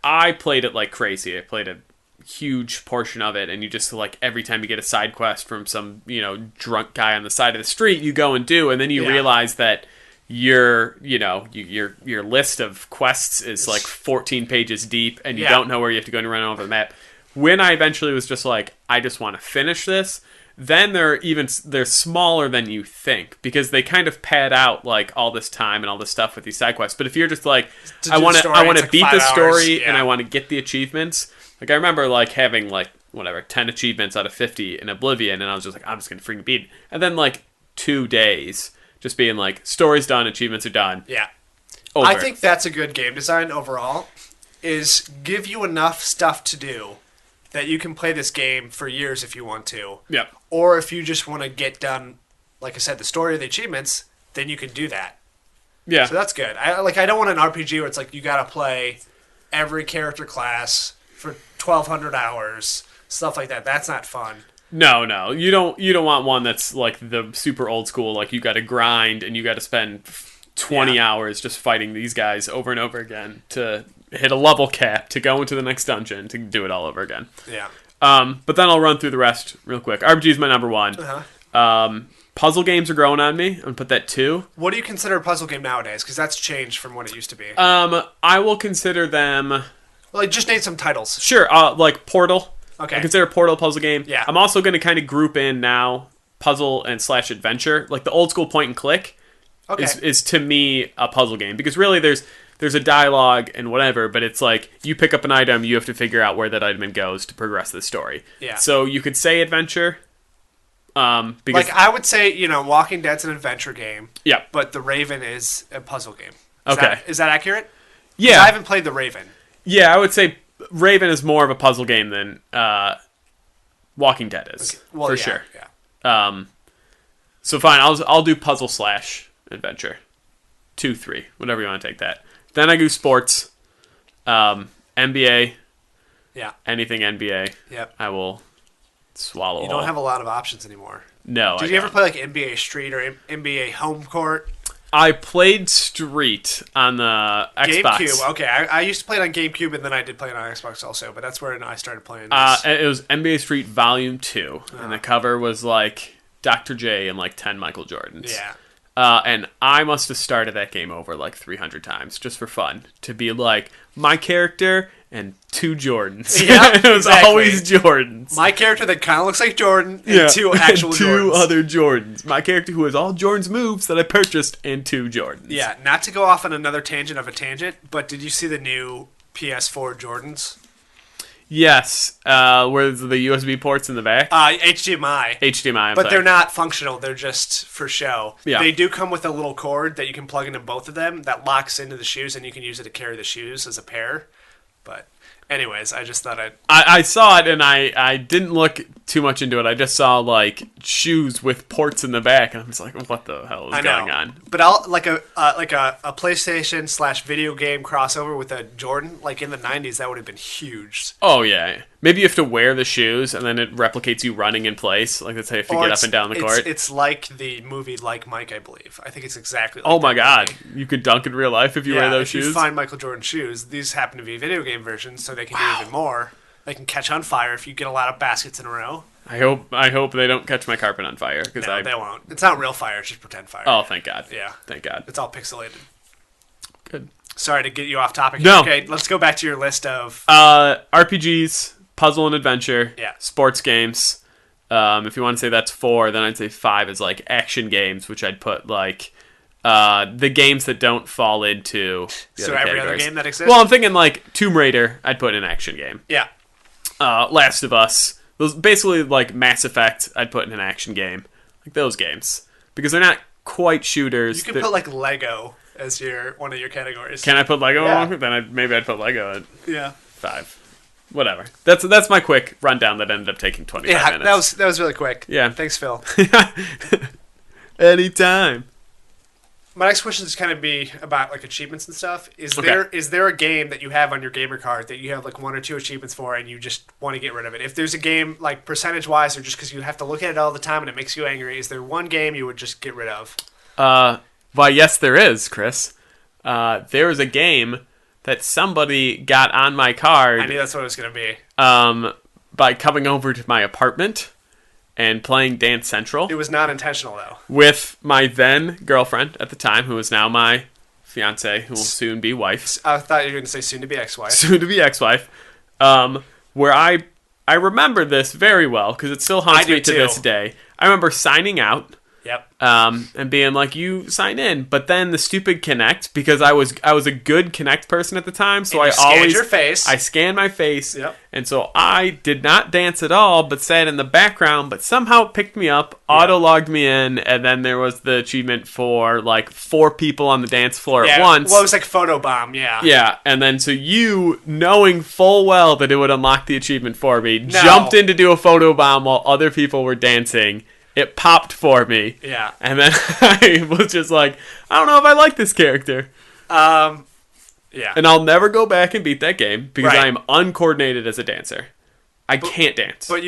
I played it like crazy. I played a huge portion of it, and you just, like, every time you get a side quest from some, drunk guy on the side of the street, you go and do, and then you realize that your list of quests is, like, 14 pages deep, and you don't know where you have to go and run over the map. When I eventually was just like, I just want to finish this, then they're smaller than you think, because they kind of pad out like all this time and all this stuff with these side quests. But if you're just like, I want to beat the story and I want to get the achievements, like I remember like having like 10 achievements out of 50 in Oblivion, and I was just like, I'm just gonna freaking beat it. And then like 2 days just being like, story's done, achievements are done. Yeah, over. I think that's a good game design overall. Is give you enough stuff to do that you can play this game for years if you want to. Yeah. Or if you just want to get done, like I said, the story or the achievements, then you can do that. Yeah. So that's good. I don't want an RPG where it's like you got to play every character class for 1,200 hours, stuff like that. That's not fun. No. You don't want one that's like the super old school, like you got to grind and you got to spend 20 hours just fighting these guys over and over again to hit a level cap, to go into the next dungeon, to do it all over again. Yeah. But then I'll run through the rest real quick. RPG is my number one. Puzzle games are growing on me. I'm going to put that 2. What do you consider a puzzle game nowadays? Because that's changed from what it used to be. I will consider them... Well, just name some titles. Sure, like Portal. Okay. I consider Portal a puzzle game. Yeah. I'm also going to kind of group in now puzzle and / adventure. Like the old school point and click is to me a puzzle game. Because really there's a dialogue and whatever, but it's like you pick up an item, you have to figure out where that item goes to progress the story. Yeah. So you could say adventure. Because like I would say, Walking Dead's an adventure game. Yeah. But The Raven is a puzzle game. Is that accurate? Yeah. I haven't played The Raven. Yeah, I would say Raven is more of a puzzle game than Walking Dead is. Okay. Well, for sure. Yeah. So fine, I'll do puzzle / adventure. 2, 3, whatever you want to take that. Then I do sports, NBA. Yeah. Anything NBA. Yep. I will swallow. You don't have a lot of options anymore. No. Did you ever play like NBA Street or NBA Home Court? I played Street on the Xbox. GameCube. Okay, I used to play it on GameCube, and then I did play it on Xbox also. But that's where I started playing this. It was NBA Street Volume 2, and the cover was like Dr. J and like 10 Michael Jordans. Yeah. And I must have started that game over like 300 times just for fun, to be like my character and 2 Jordans. Yeah, it was always Jordans. My character that kind of looks like Jordan and 2 actual and 2 Jordans. other Jordans. My character who has all Jordan's moves that I purchased and 2 Jordans. Yeah, not to go off on another tangent of a tangent, but did you see the new PS4 Jordans? Yes, where the USB ports in the back. HDMI. HDMI, but they're not functional. They're just for show. Yeah. They do come with a little cord that you can plug into both of them that locks into the shoes, and you can use it to carry the shoes as a pair. But anyways, I just thought I saw it, and I didn't look too much into it. I just saw like shoes with ports in the back, and I was like, what the hell is going on? But I'll like a PlayStation / video game crossover with a Jordan, like in the 90s, that would have been huge. Oh yeah. Maybe you have to wear the shoes, and then it replicates you running in place. Like that's how you have to get up and down the court. It's like the movie Like Mike, I believe. I think it's exactly like oh my that god. movie. You could dunk in real life if you wear those shoes? If you find Michael Jordan shoes, these happen to be video game versions, so they can do even more. They can catch on fire if you get a lot of baskets in a row. I hope they don't catch my carpet on fire. No, they won't. It's not real fire, it's just pretend fire. Oh, thank God. Yeah. Thank God. It's all pixelated. Good. Sorry to get you off topic. No. Okay, let's go back to your list of... RPGs, puzzle and adventure, sports games. If you want to say that's 4, then I'd say 5 is like action games, which I'd put like The games that don't fall into the So other every other categories. game that exists? Well, I'm thinking like Tomb Raider, I'd put in an action game. Yeah. Last of Us, those basically like Mass Effect, I'd put in an action game. Like those games. Because they're not quite shooters. You can put like Lego as one of your categories. Can I put Lego Yeah. on? Then maybe I'd put Lego at Yeah. 5. Whatever. That's my quick rundown that ended up taking 25 minutes. That was really quick. Yeah. Thanks, Phil. Anytime. My next question is kind of be about like achievements and stuff. Is Okay. there a game that you have on your gamer card that you have like 1 or 2 achievements for and you just want to get rid of it? If there's a game like percentage wise or just because you have to look at it all the time and it makes you angry, is there one game you would just get rid of? Why, yes, there is, Chris. There is a game that somebody got on my I card knew that's what it was going to be. by coming over to my apartment and playing Dance Central It was not intentional though. with my then girlfriend at the time, who is now my fiance, who will soon be wife. I thought you were going to say soon to be ex-wife. Soon to be ex-wife. Where I remember this very well because it still haunts I do me to too. this day. I remember signing out. Yep. And being like, you sign in, but then the stupid Connect, because I was a good Connect person at the time, so And I you scanned always your face. I scanned my face, Yep. and so I did not dance at all, but sat in the background. But somehow it picked me up, auto logged me in, and then there was the achievement for like 4 people on the dance floor at once. Well, it was like photobomb. Yeah. Yeah, and then so you, knowing full well that it would unlock the achievement for me, jumped in to do a photobomb while other people were dancing. It popped for me. Yeah. And then I was just like, I don't know if I like this character. Yeah. And I'll never go back and beat that game because Right. I am uncoordinated as a dancer. I can't dance. But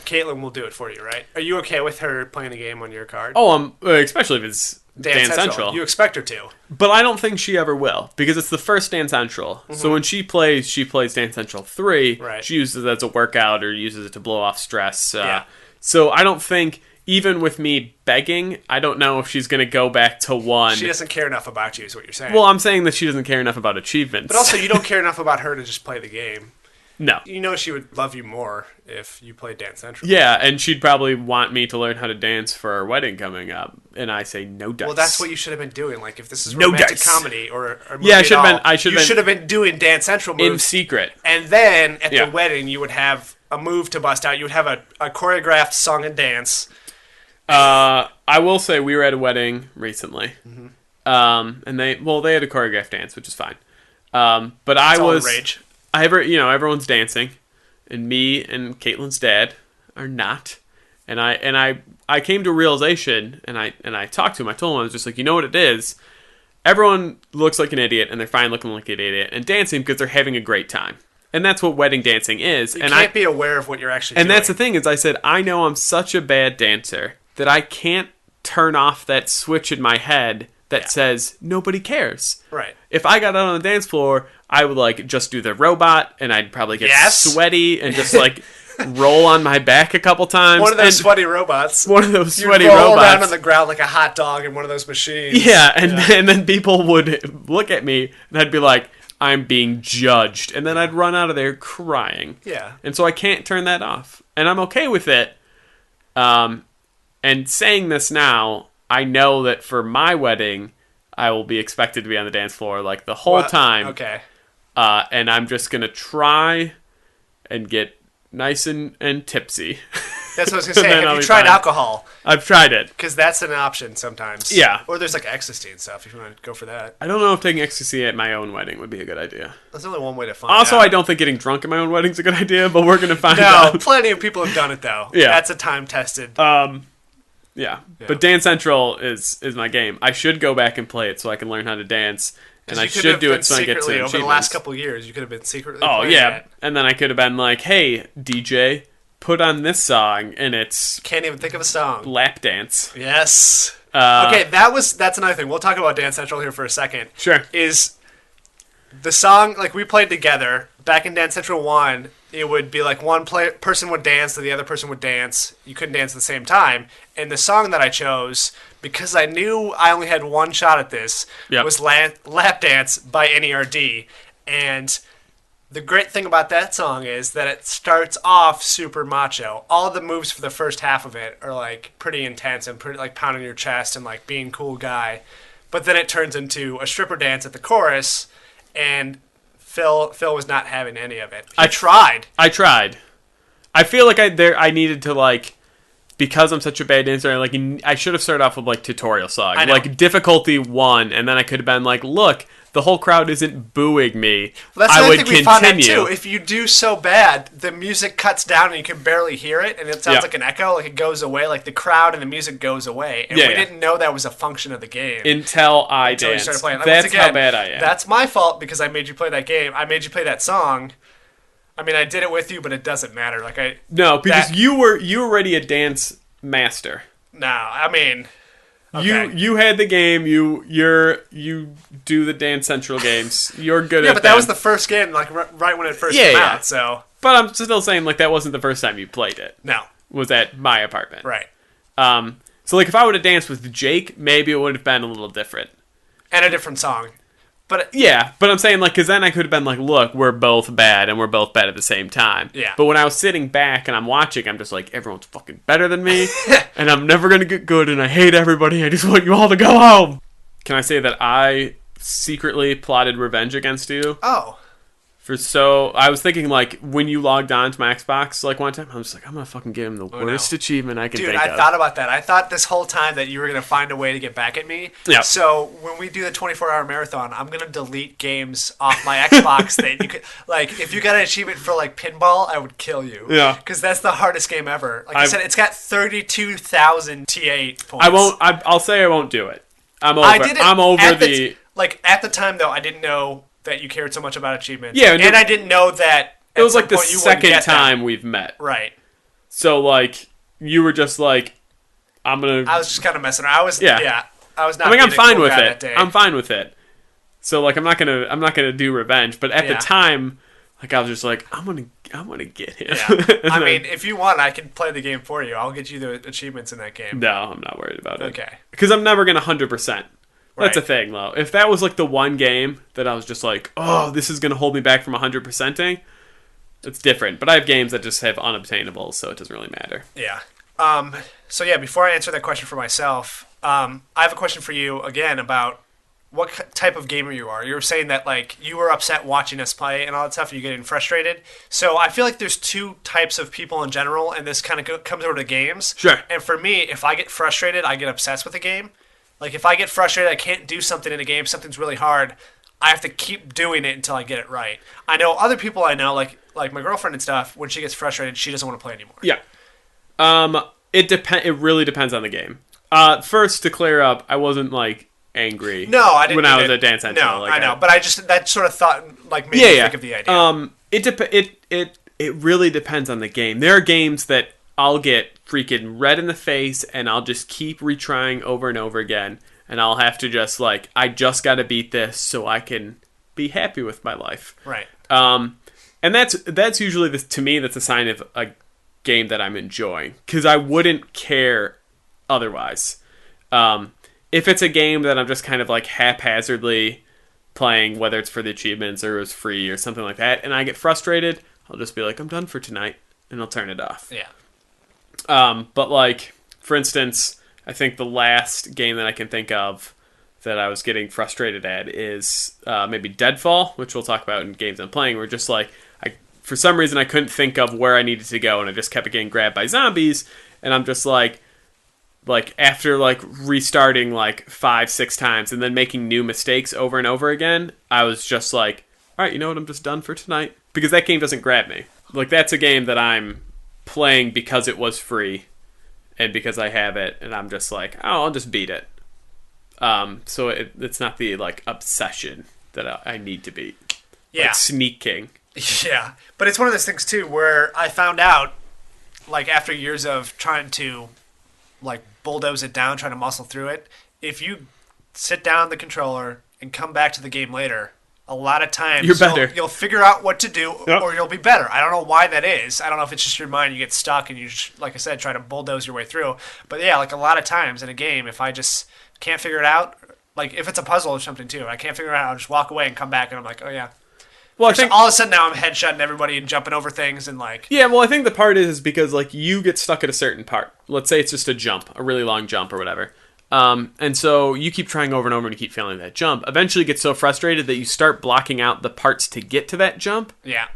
Caitlin will do it for you, right? Are you okay with her playing a game on your card? Especially if it's Dance Central. You expect her to. But I don't think she ever will because it's the first Dance Central. So when she plays Dance Central 3. Right. She uses it as a workout or uses it to blow off stress. Yeah. So I don't think, even with me begging, I don't know if she's going to go back to 1. She doesn't care enough about you, is what you're saying. Well, I'm saying that she doesn't care enough about achievements. But also, you don't care enough about her to just play the game. No. You know she would love you more if you played Dance Central. Yeah, and she'd probably want me to learn how to dance for our wedding coming up. And I say, no dice. Well, that's what you should have been doing. Like, if this is No romantic dice. comedy or movie Yeah, I at should have all, been- I should you have been- should have been doing Dance Central in moves. secret. And then, at Yeah. the wedding, you would have a move to bust out. You would have a choreographed song and dance. I will say we were at a wedding recently. And they had a choreographed dance, which is fine. But I It's all the was... rage. everyone's dancing. And me and Caitlin's dad are not. And I came to a realization, and I talked to him. I told him, I was just like, you know what it is? Everyone looks like an idiot, and they're fine looking like an idiot, and dancing because they're having a great time. And that's what wedding dancing is. You can't be aware of what you're actually doing. And that's the thing, is I said, I know I'm such a bad dancer that I can't turn off that switch in my head that says, nobody cares. Right. If I got out on the dance floor, I would like just do the robot, and I'd probably get sweaty and just like roll on my back a couple times. One of those and sweaty robots. One of those You sweaty roll robots. around on the ground like a hot dog in one of those machines. Yeah, and then people would look at me, and I'd be like, I'm being judged. And then I'd run out of there crying. Yeah. And so I can't turn that off. And I'm okay with it. And saying this now, I know that for my wedding, I will be expected to be on the dance floor like the whole time. Okay. And I'm just going to try and get nice and tipsy. That's what I was going to say. Then Have I'll you be tried fine. alcohol? I've tried it. Because that's an option sometimes. Yeah. Or there's like ecstasy and stuff if you want to go for that. I don't know if taking ecstasy at my own wedding would be a good idea. There's only one way to find Also, out. I don't think getting drunk at my own wedding is a good idea, but we're going to find No, out. plenty of people have done it though. Yeah. That's a time-tested. Yeah. But Dance Central is my game. I should go back and play it so I can learn how to dance, and I should do it so I get some secretly over the last achievements. couple of years. You could have been secretly. Oh, playing yeah. it. And then I could have been like, hey, DJ, put on this song, and it's Can't even think of a song. lap dance. Yes. Okay, that's another thing. We'll talk about Dance Central here for a second. Sure. Is the song, like, we played together back in Dance Central 1, it would be like one person would dance and the other person would dance. You couldn't dance at the same time. And the song that I chose, because I knew I only had one shot at this, was Lap Dance by NERD. And the great thing about that song is that it starts off super macho. All the moves for the first half of it are like pretty intense and pretty like pounding your chest and like being cool guy. But then it turns into a stripper dance at the chorus, and Phil was not having any of it. I tried. I feel like I needed to like, because I'm such a bad dancer, like I should have started off with like tutorial song, like difficulty 1, and then I could have been like, look, the whole crowd isn't booing me. Well, that's the thing we found out too. If you do so bad, the music cuts down and you can barely hear it, and it sounds like an echo, like it goes away, like the crowd and the music goes away. And we didn't know that was a function of the game until I danced. You started playing. That's again, how bad I am. That's my fault because I made you play that game. I made you play that song. I mean, I did it with you, but it doesn't matter. Because you were already a dance master. No, I mean. Okay. You had the game. You do the Dance Central games. You're good at Yeah, but that was the first game, like right when it first came out. So, but I'm still saying like that wasn't the first time you played it. No, was at my apartment. Right. So like if I would have danced with Jake, maybe it would have been a little different and a different song. But but I'm saying like because then I could have been like, look, we're both bad and we're both bad at the same time. Yeah. But when I was sitting back and I'm watching, I'm just like, everyone's fucking better than me, and I'm never gonna get good, and I hate everybody. I just want you all to go home. Can I say that I secretly plotted revenge against you? Oh. I was thinking like when you logged on to my Xbox like one time, I was like, I'm gonna fucking give him the worst achievement I can think of. Dude, I thought about that. I thought this whole time that you were gonna find a way to get back at me. Yeah. So when we do the 24-hour marathon, I'm gonna delete games off my Xbox that you could like. If you got an achievement for like pinball, I would kill you. Yeah. Because that's the hardest game ever. Like I said, it's got 32,000 T8 points. I won't. I'll say I won't do it. I'm over the. Like at the time though, I didn't know that you cared so much about achievements. Yeah, and I didn't know that it was like the second time we've met. Right. So like you were just like, I was just kind of messing around. I was not. I mean, I'm fine with it. I'm fine with it. So like I'm not gonna do revenge. But at the time, like I was just like, I'm gonna get him. Yeah. I mean, if you want, I can play the game for you. I'll get you the achievements in that game. No, I'm not worried about it. Okay. Because I'm never gonna 100%. That's a thing, though. If that was like the one game that I was just like, oh, this is going to hold me back from 100%ing, it's different. But I have games that just have unobtainables, so it doesn't really matter. Yeah. So yeah, before I answer that question for myself, I have a question for you again about what type of gamer you are. You were saying that like you were upset watching us play and all that stuff, and you're getting frustrated. So I feel like there's two types of people in general, and this kind of comes over to games. Sure. And for me, if I get frustrated, I get obsessed with a game. Like, if I get frustrated, I can't do something in a game, something's really hard, I have to keep doing it until I get it right. I know other people I know, like my girlfriend and stuff, when she gets frustrated, she doesn't want to play anymore. Yeah. It really depends on the game. First, to clear up, I wasn't, like, angry. No, I didn't. When I was at Dance Central. No, I know. But that sort of thought, like, made me think of the idea. It really depends on the game. There are games that I'll get freaking red in the face and I'll just keep retrying over and over again, and I'll have to just like, I just got to beat this so I can be happy with my life. Right. And that's usually to me that's a sign of a game that I'm enjoying, because I wouldn't care otherwise. If it's a game that I'm just kind of like haphazardly playing, whether it's for the achievements or it was free or something like that, and I get frustrated, I'll just be like, I'm done for tonight, and I'll turn it off. Yeah. But like, for instance, I think the last game that I can think of that I was getting frustrated at is maybe Deadfall, which we'll talk about in games I'm playing. Where just like, for some reason I couldn't think of where I needed to go, and I just kept getting grabbed by zombies, and I'm just like after like restarting like 5-6 times and then making new mistakes over and over again, I was just like, all right, you know what, I'm just done for tonight, because that game doesn't grab me. Like, that's a game that I'm playing because it was free and because I have it, and I'm just like, oh, I'll just beat it. So it's not the like obsession that I need to beat. Yeah. Like Sneak King. Yeah. But it's one of those things too where I found out, like, after years of trying to like bulldoze it down, trying to muscle through it, if you sit down the controller and come back to the game later, a lot of times you're better. You'll figure out what to do, or you'll be better. I don't know why that is. I don't know if it's just your mind, you get stuck and you just, like I said, try to bulldoze your way through. But yeah, like a lot of times in a game, if I just can't figure it out, like if it's a puzzle or something too, I can't figure it out, I'll just walk away and come back and I'm like, oh yeah. Well, I think all of a sudden now I'm headshotting everybody and jumping over things and like... Yeah, well, I think the part is because like you get stuck at a certain part. Let's say it's just a jump, a really long jump or whatever. And so you keep trying over and over and you keep failing that jump. Eventually you get so frustrated that you start blocking out the parts to get to that jump. Yeah.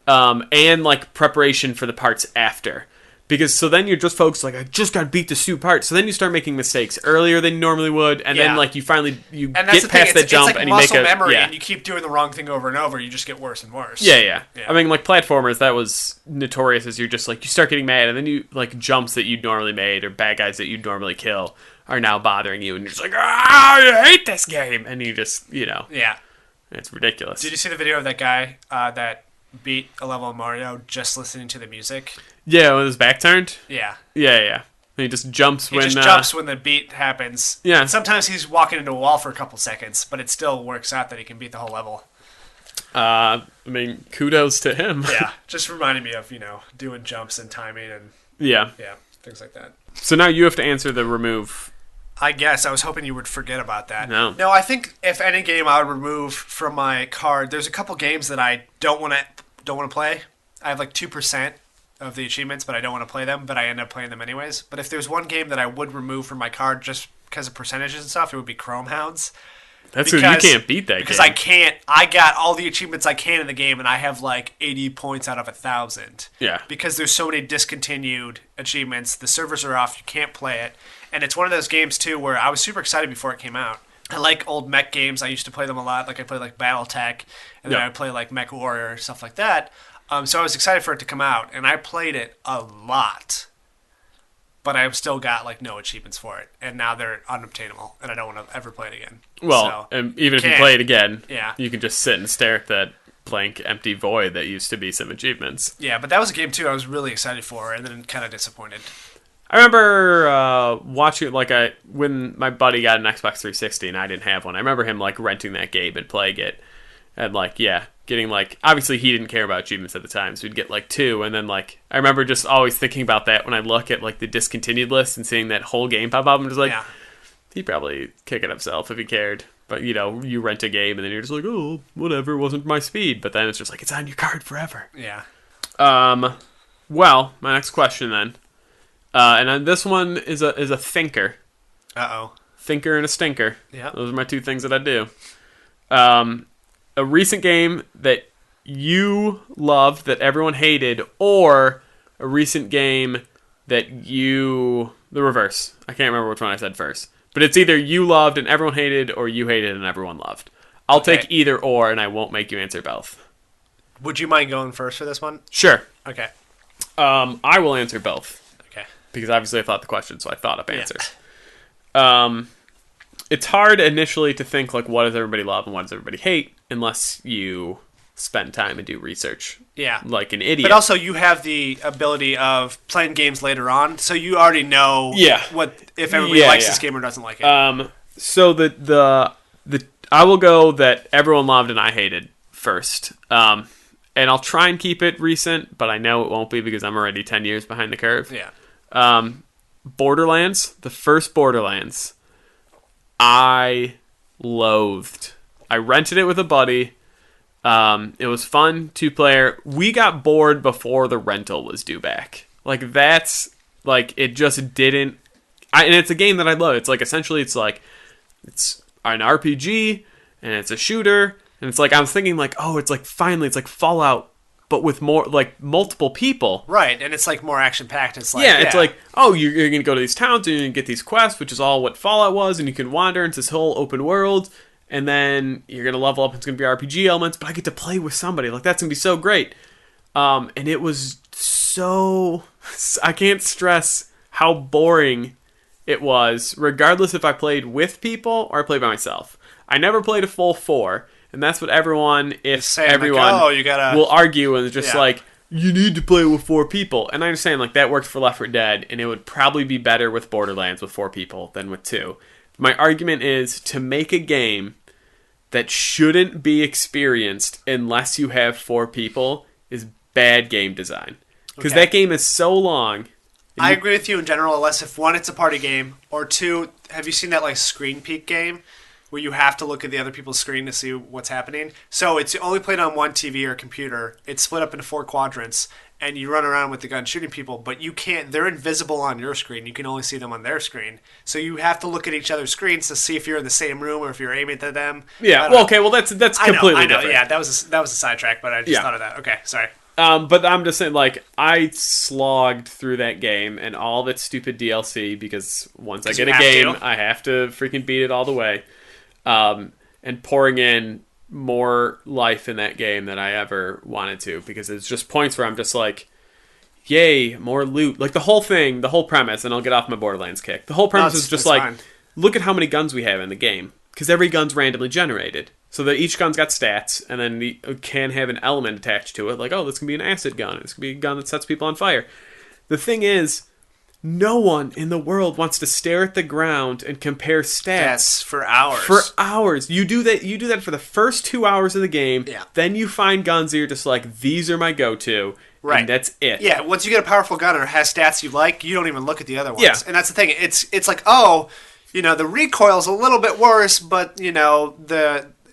And like preparation for the parts after. Because so then you're just focused like, I just got to beat the suit part. So then you start making mistakes earlier than you normally would. And then like you finally, you get past that jump like and you make a... memory yeah. and you keep doing the wrong thing over and over. You just get worse and worse. Yeah. I mean, like platformers, that was notorious as you're just like, you start getting mad and then you like jumps that you'd normally made or bad guys that you'd normally kill are now bothering you. And you're just like, I hate this game. And you just, Yeah. It's ridiculous. Did you see the video of that guy that beat a level of Mario just listening to the music? Yeah, with his back turned? Yeah. Yeah. And he just jumps when... jumps when the beat happens. Yeah. And sometimes he's walking into a wall for a couple seconds, but it still works out that he can beat the whole level. I mean, kudos to him. Yeah. Just reminded me of, doing jumps and timing and... Yeah, things like that. So now you have to answer the remove... I guess. I was hoping you would forget about that. No, I think if any game I would remove from my card, there's a couple games that I don't want to play. I have like 2% of the achievements, but I don't want to play them, but I end up playing them anyways. But if there's one game that I would remove from my card just because of percentages and stuff, it would be Chrome Hounds. You can't beat that because game. I can't. I got all the achievements I can in the game, and I have like 80 points out of 1,000. Yeah. Because there's so many discontinued achievements. The servers are off. You can't play it. And it's one of those games, too, where I was super excited before it came out. I like old mech games. I used to play them a lot. Like I played like BattleTech, and then I would play like Mech Warrior, stuff like that. So I was excited for it to come out, and I played it a lot. But I've still got like no achievements for it, and now they're unobtainable, and I don't want to ever play it again. Well, and even if you play it again, yeah, you can just sit and stare at that blank, empty void that used to be some achievements. Yeah, but that was a game too I was really excited for, and then kind of disappointed. I remember watching when my buddy got an Xbox 360 and I didn't have one. I remember him like renting that game and playing it, and getting like, obviously he didn't care about achievements at the time, so he'd get like 2, and then like I remember just always thinking about that when I look at like the discontinued list and seeing that whole game pop up. I'm just like, he'd probably kick it himself if he cared. But you rent a game and then you're just like, oh, whatever, it wasn't my speed. But then it's just like, it's on your card forever. Yeah. Well, my next question then, and then this one is a thinker. Thinker and a stinker. Yeah. Those are my 2 things that I do. A recent game that you loved that everyone hated, or a recent game that the reverse. I can't remember which one I said first. But it's either you loved and everyone hated, or you hated and everyone loved. I'll take either or, and I won't make you answer both. Would you mind going first for this one? Sure. Okay. I will answer both. Okay. Because obviously I thought the question, so I thought up answers. Yeah. It's hard initially to think, like, what does everybody love and what does everybody hate, unless you spend time and do research. Yeah. Like an idiot. But also, you have the ability of playing games later on, so you already know if everybody likes this game or doesn't like it. So the I will go that everyone loved and I hated first. And I'll try and keep it recent, but I know it won't be because I'm already 10 years behind the curve. Yeah. Borderlands, the first Borderlands, I loathed. I rented it with a buddy. It was fun, 2-player. We got bored before the rental was due back. Like, that's, like, it just didn't... and it's a game that I love. It's, like, essentially, it's an RPG, and it's a shooter, and it's, like, I was thinking, like, oh, it's, like, finally, it's, like, Fallout, but with more, like, multiple people. Right, and it's, like, more action-packed. It's like, it's like, oh, you're going to go to these towns, and you're going to get these quests, which is all what Fallout was, and you can wander into this whole open world, and then you're going to level up, and it's going to be RPG elements, but I get to play with somebody. Like, that's going to be so great. And it was so... I can't stress how boring it was, regardless if I played with people or I played by myself. I never played a full 4, and that's what everyone, will argue, and it's just like, you need to play with 4 people. And I understand, like, that worked for Left 4 Dead, and it would probably be better with Borderlands with 4 people than with 2. My argument is to make a game that shouldn't be experienced unless you have 4 people is bad game design. Because that game is so long. I agree with you in general, unless if 1, it's a party game, or 2, have you seen that like screen peek game where you have to look at the other people's screen to see what's happening? So it's only played on one TV or computer. It's split up into 4 quadrants, and you run around with the gun shooting people, but you can't. They're invisible on your screen. You can only see them on their screen. So you have to look at each other's screens to see if you're in the same room or if you're aiming at them. Yeah. Well, okay. Well, that's completely I know. different. Yeah, that was a sidetrack, but I just thought of that. Okay, sorry. But I'm just saying, like, I slogged through that game and all of its stupid DLC because once I get a game, I have to freaking beat it all the way. And pouring in more life in that game than I ever wanted to, because it's just points where I'm just like, yay, more loot. Like, the whole thing, the whole premise, and I'll get off my Borderlands kick. The whole premise is just like, fine. Look at how many guns we have in the game. Because every gun's randomly generated. So that each gun's got stats, and then it can have an element attached to it. Like, oh, this can be an acid gun. This can be a gun that sets people on fire. The thing is, no one in the world wants to stare at the ground and compare stats for hours. For hours. You do that for the first 2 hours of the game. Yeah. Then you find guns that you're just like, these are my go-to. Right. And that's it. Yeah, once you get a powerful gun or has stats you like, you don't even look at the other ones. Yeah. And that's the thing. It's like, oh, the recoil's a little bit worse, but,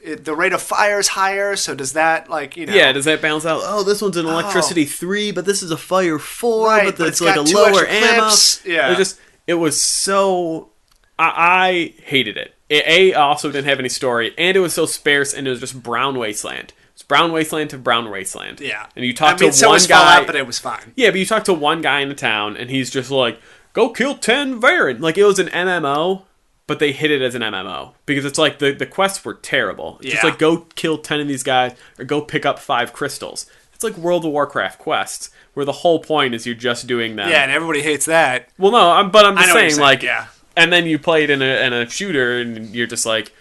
the rate of fire is higher, so does that, Yeah, does that balance out? Oh, this one's an electricity 3, but this is a fire 4, right, but it's like a lower ammo. Yeah. It was so... I hated it. It also didn't have any story, and it was so sparse, and it was just brown wasteland. It's brown wasteland to brown wasteland. Yeah. And you talk to one guy... Fallout, but it was fine. Yeah, but you talk to one guy in the town, and he's just like, go kill 10 Varen. Like, it was an MMO... But they hit it as an MMO. Because it's like the quests were terrible. It's just like, go kill 10 of these guys, or go pick up 5 crystals. It's like World of Warcraft quests, where the whole point is you're just doing them. Yeah, and everybody hates that. Well, no, I'm just saying, like... Yeah. And then you play it in a shooter, and you're just like,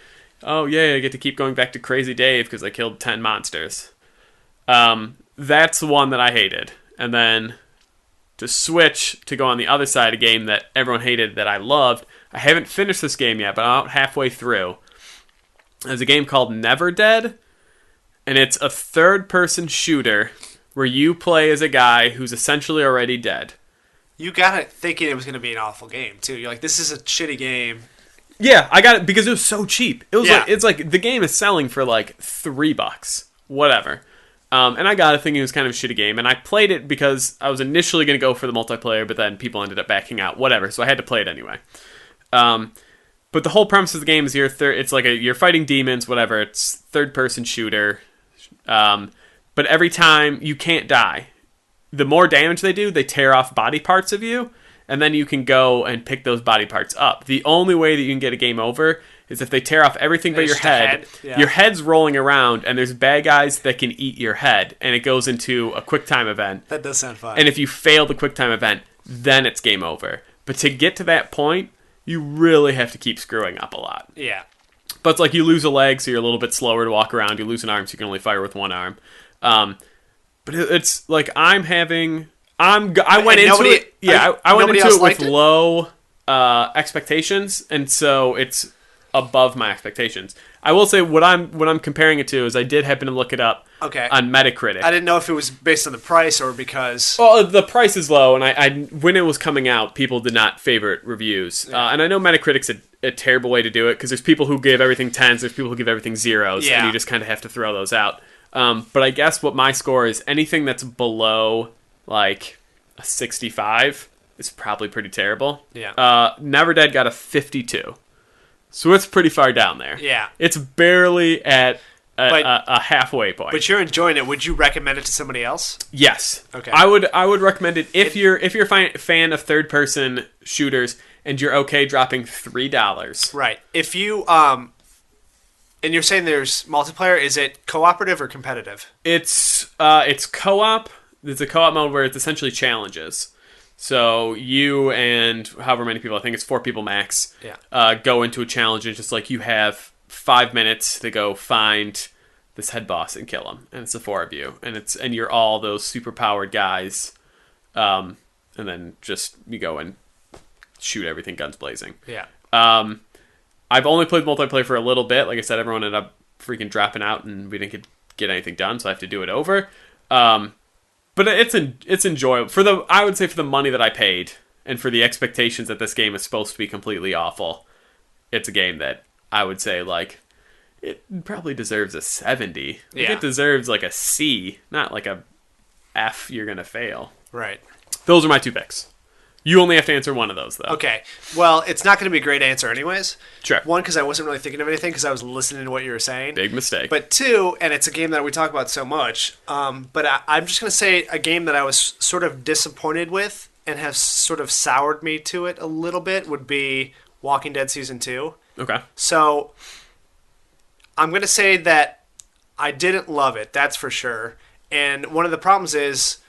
oh, yeah, I get to keep going back to Crazy Dave because I killed 10 monsters. That's the one that I hated. And then to switch to go on the other side, a game that everyone hated that I loved... I haven't finished this game yet, but I'm about halfway through. There's a game called Never Dead, and it's a third-person shooter where you play as a guy who's essentially already dead. You got it thinking it was going to be an awful game, too. You're like, this is a shitty game. Yeah, I got it because it was so cheap. It was it's like the game is selling for like $3, whatever. And I got it thinking it was kind of a shitty game, and I played it because I was initially going to go for the multiplayer, but then people ended up backing out, whatever, so I had to play it anyway. But the whole premise of the game is it's like you're fighting demons, whatever. It's third-person shooter. But every time you can't die. The more damage they do, they tear off body parts of you, and then you can go and pick those body parts up. The only way that you can get a game over is if they tear off everything but your head. Yeah. Your head's rolling around, and there's bad guys that can eat your head, and it goes into a QuickTime event. That does sound fun. And if you fail the QuickTime event, then it's game over. But to get to that point, you really have to keep screwing up a lot. Yeah. But it's like you lose a leg, so you're a little bit slower to walk around. You lose an arm, so you can only fire with one arm. But it's like I went into it with low expectations, and so it's above my expectations. I will say what I'm comparing it to is I did happen to look it up on Metacritic. I didn't know if it was based on the price or because... Well, the price is low, and I when it was coming out, people did not favor it reviews. Yeah. And I know Metacritic's a terrible way to do it, because there's people who give everything 10s, there's people who give everything 0s, and you just kind of have to throw those out. But I guess what my score is, anything that's below, like, a 65 is probably pretty terrible. Yeah. Never Dead got a 52. So it's pretty far down there. Yeah. It's barely at a halfway point. But you're enjoying it. Would you recommend it to somebody else? Yes. Okay. I would recommend it if you're a fan of third-person shooters and you're okay dropping $3. Right. If you and you're saying there's multiplayer, is it cooperative or competitive? It's co-op. There's a co-op mode where it's essentially challenges. So you and however many people, I think it's 4 people max, go into a challenge, and it's just like you have 5 minutes to go find this head boss and kill him, and it's the 4 of you, and you're all those super powered guys, and then just you go and shoot everything guns blazing. Yeah. I've only played multiplayer for a little bit. Like I said, everyone ended up freaking dropping out, and we didn't get anything done, so I have to do it over. But it's enjoyable. I would say for the money that I paid, and for the expectations that this game is supposed to be completely awful, it's a game that I would say, like, it probably deserves a 70. Yeah. It deserves, like, a C, not like a F, you're going to fail. Right. Those are my 2 picks. You only have to answer one of those, though. Okay. Well, it's not going to be a great answer anyways. Sure. One, because I wasn't really thinking of anything because I was listening to what you were saying. Big mistake. But 2, and it's a game that we talk about so much, but I'm just going to say a game that I was sort of disappointed with and has sort of soured me to it a little bit would be Walking Dead Season 2. Okay. So I'm going to say that I didn't love it, that's for sure. And one of the problems is,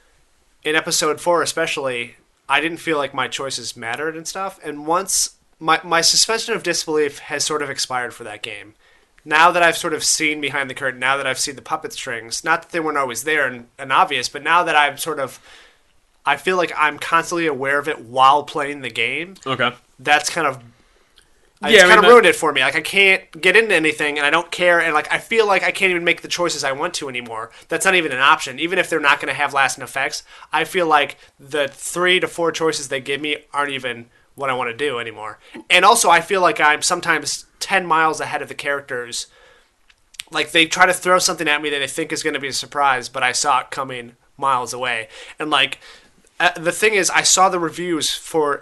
in episode 4 especially, I didn't feel like my choices mattered and stuff. And once my suspension of disbelief has sort of expired for that game. Now that I've sort of seen behind the curtain, now that I've seen the puppet strings, not that they weren't always there and obvious, but now that I feel like I'm constantly aware of it while playing the game. Okay. That's kind of... It's kind of ruined it for me. Like, I can't get into anything, and I don't care, and like I feel like I can't even make the choices I want to anymore. That's not even an option. Even if they're not going to have lasting effects, I feel like the 3 to 4 choices they give me aren't even what I want to do anymore. And also, I feel like I'm sometimes 10 miles ahead of the characters. Like, they try to throw something at me that they think is going to be a surprise, but I saw it coming miles away. And like... the thing is, I saw the reviews for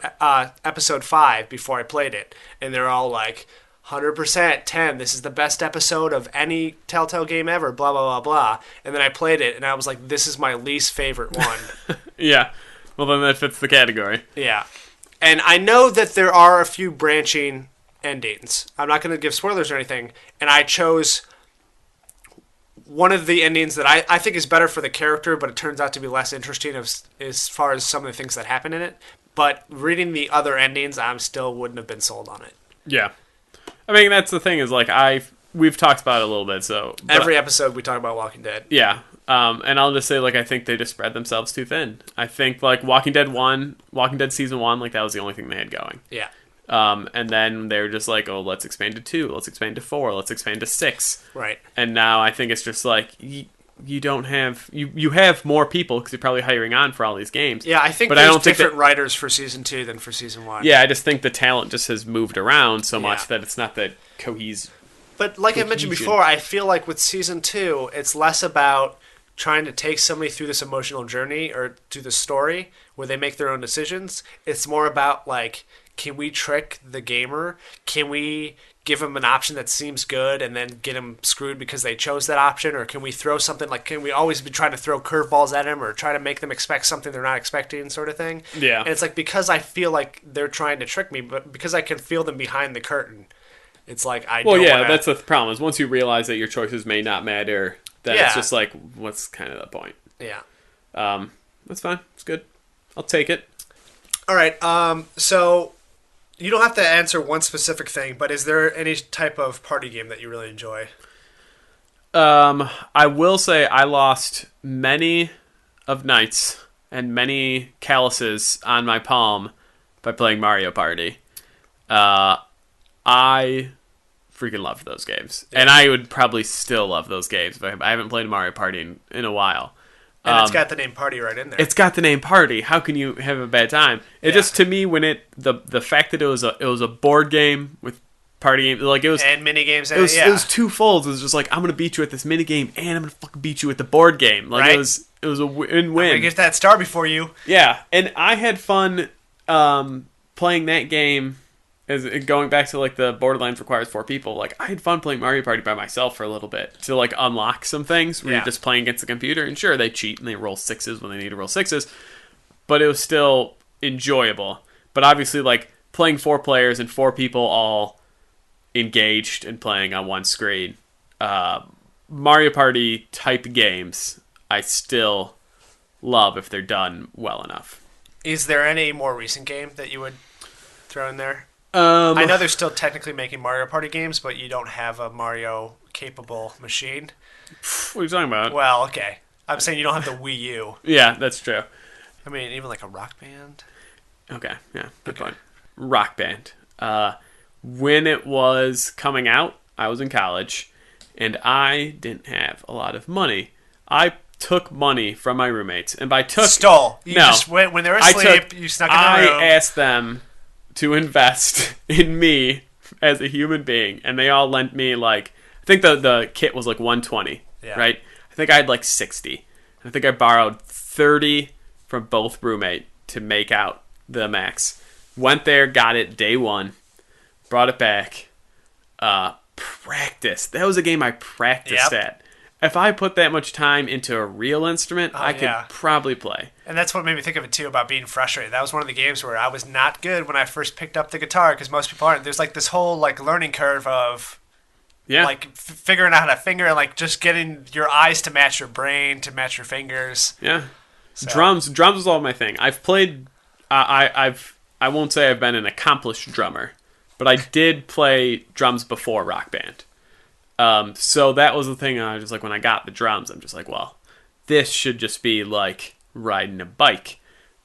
episode 5 before I played it, and they're all like, 100%, 10, this is the best episode of any Telltale game ever, blah, blah, blah, blah. And then I played it, and I was like, this is my least favorite one. Yeah. Well, then that fits the category. Yeah. And I know that there are a few branching endings. I'm not going to give spoilers or anything, and I chose... one of the endings that I think is better for the character, but it turns out to be less interesting as far as some of the things that happen in it. But reading the other endings, I still wouldn't have been sold on it. Yeah. I mean, that's the thing is, like, we've talked about it a little bit, so... Every episode we talk about Walking Dead. Yeah. And I'll just say, like, I think they just spread themselves too thin. I think, like, Walking Dead Season 1, like, that was the only thing they had going. Yeah. And then they were just like, oh, let's expand to 2, let's expand to 4, let's expand to 6. Right. And now I think it's just like, you don't have... You have more people, because you're probably hiring on for all these games. Yeah, I think there's different writers for Season 2 than for Season 1. Yeah, I just think the talent just has moved around so much that it's not that cohesive. But like I mentioned before, I feel like with Season 2, it's less about trying to take somebody through this emotional journey or through the story where they make their own decisions. It's more about, like... can we trick the gamer? Can we give them an option that seems good and then get them screwed because they chose that option? Or can we throw something like, can we always be trying to throw curveballs at them or try to make them expect something they're not expecting, sort of thing? Yeah. And it's like, because I feel like they're trying to trick me, but because I can feel them behind the curtain, it's like that's the problem, is once you realize that your choices may not matter, then it's just like, what's kind of the point? Yeah. That's fine. It's good. I'll take it. All right. So... you don't have to answer one specific thing, but is there any type of party game that you really enjoy? I will say I lost many of nights and many calluses on my palm by playing Mario Party. I freaking loved those games. Yeah. And I would probably still love those games, but I haven't played Mario Party in a while. And it's got the name Party right in there. It's got the name Party. How can you have a bad time? It just, to me, when the fact that it was a board game with party game, like it was, and mini games. It was two folds. It was just like, I'm gonna beat you at this mini game, and I'm gonna fucking beat you at the board game. Like right? it was a win-win. I'm gonna get that star before you. Yeah, and I had fun playing that game. As going back to like the Borderlands requires 4 people, like I had fun playing Mario Party by myself for a little bit to like unlock some things where you're just playing against the computer, and sure, they cheat and they roll 6s when they need to roll 6s, but it was still enjoyable. But obviously, like playing 4 players and 4 people all engaged and playing on one screen, Mario Party type games I still love if they're done well enough. Is there any more recent game that you would throw in there? I know they're still technically making Mario Party games, but you don't have a Mario-capable machine. What are you talking about? Well, okay. I'm saying you don't have the Wii U. Yeah, that's true. I mean, even like a Rock Band? Okay, yeah, good point. Rock Band. When it was coming out, I was in college, and I didn't have a lot of money. I took money from my roommates, and by took... Stole. You just went, when they were asleep, you snuck in the room. I asked them to invest in me as a human being, and they all lent me like, I think the kit was like $120, right? I think I had like $60. I think I borrowed 30 from both roommate to make out the max. Went there, got it day one, brought it back. Practice. That was a game I practiced at. If I put that much time into a real instrument, I could probably play. And that's what made me think of it, too, about being frustrated. That was one of the games where I was not good when I first picked up the guitar, because most people aren't. There's, like, this whole, like, learning curve of, like, figuring out how to finger and, like, just getting your eyes to match your brain, to match your fingers. Yeah. So. Drums was all my thing. I've played... I won't say I've been an accomplished drummer, but I did play drums before Rock Band. So that was the thing. I was just like, when I got the drums, I'm just like, well, this should just be like riding a bike,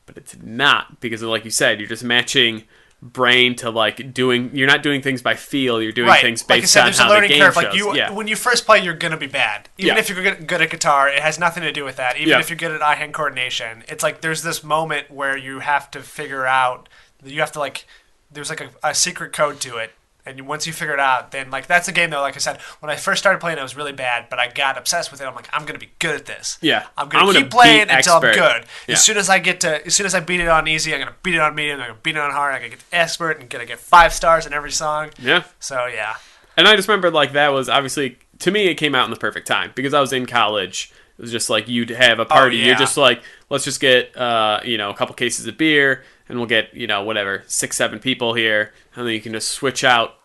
but it's not, because like you said, you're just matching brain to like doing. You're not doing things by feel. You're doing things based on how the game shows. Like when you first play, you're gonna be bad. Even if you're good at guitar, it has nothing to do with that. Even if you're good at eye-hand coordination, it's like there's this moment where you have to figure out. You have to like. There's like a secret code to it. And once you figure it out, then like that's a game though. Like I said, when I first started playing, it was really bad, but I got obsessed with it. I'm like, I'm gonna be good at this. Yeah, I'm gonna keep playing until I'm good. Yeah. As soon as I beat it on easy, I'm gonna beat it on medium. I'm gonna beat it on hard. I'm gonna get expert and gonna get 5 stars in every song. Yeah. So yeah. And I just remember like that was obviously to me it came out in the perfect time because I was in college. It was just like you'd have a party. You're just like, let's just get a couple cases of beer, and we'll get whatever 6-7 people here, and then you can just switch out.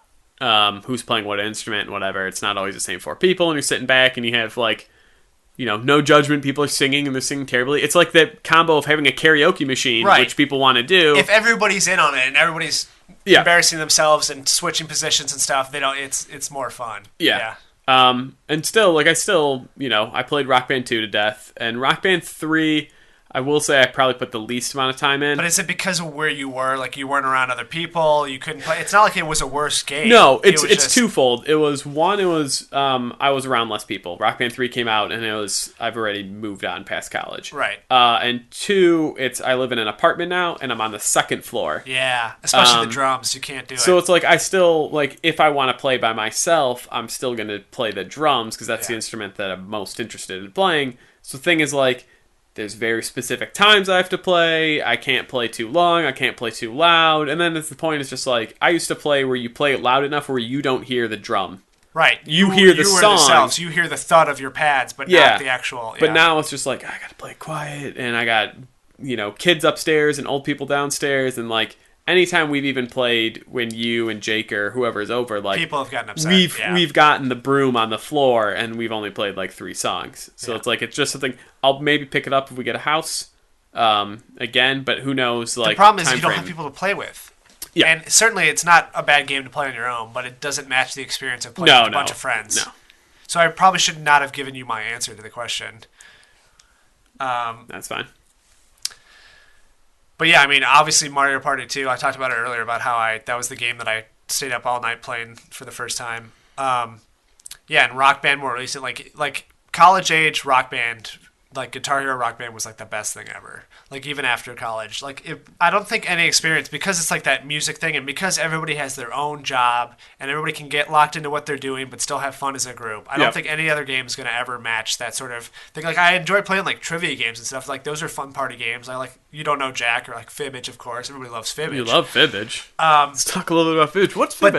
Who's playing what instrument and whatever. It's not always the same 4 people, and you're sitting back and you have like, no judgment. People are singing and they're singing terribly. It's like that combo of having a karaoke machine, which people want to do. If everybody's in on it and everybody's embarrassing themselves and switching positions and stuff, they don't. It's more fun. Yeah. And still, I played Rock Band 2 to death, and Rock Band 3. I will say I probably put the least amount of time in. But is it because of where you were? Like, you weren't around other people? You couldn't play? It's not like it was a worse game. No, it's twofold. I was around less people. Rock Band 3 came out, and I've already moved on past college. Right. And 2, I live in an apartment now, and I'm on the 2nd floor. Yeah, especially the drums. You can't do it. So it's like, I still, like, if I want to play by myself, I'm still going to play the drums, because that's the instrument that I'm most interested in playing. So the thing is, like, there's very specific times I have to play. I can't play too long. I can't play too loud. And then the point is just like, I used to play where you play it loud enough where you don't hear the drum. Right. You hear the song. You hear the thud of your pads, but not the actual... But now it's just like, I gotta play quiet, and I got, kids upstairs and old people downstairs, and like, anytime we've even played when you and Jake or whoever is over, like... People have gotten upset. We've gotten the broom on the floor, and we've only played like 3 songs. So it's like, it's just something... I'll maybe pick it up if we get a house again, but who knows? Like, the problem is you don't have people to play with. Yeah. And certainly it's not a bad game to play on your own, but it doesn't match the experience of playing with a bunch of friends. No. So I probably should not have given you my answer to the question. That's fine. But yeah, I mean, obviously Mario Party 2, I talked about it earlier about how that was the game that I stayed up all night playing for the first time. And Rock Band more recent, like college age Rock Band, like Guitar Hero Rock Band was like the best thing ever. Like even after college, I don't think any experience, because it's like that music thing, and because everybody has their own job and everybody can get locked into what they're doing but still have fun as a group. I don't think any other game is going to ever match that sort of thing. Like I enjoy playing like trivia games and stuff. Like those are fun party games. I like You Don't Know Jack or like Fibbage, of course. Everybody loves Fibbage. You love Fibbage. Let's talk a little bit about Fibbage. What's Fibbage?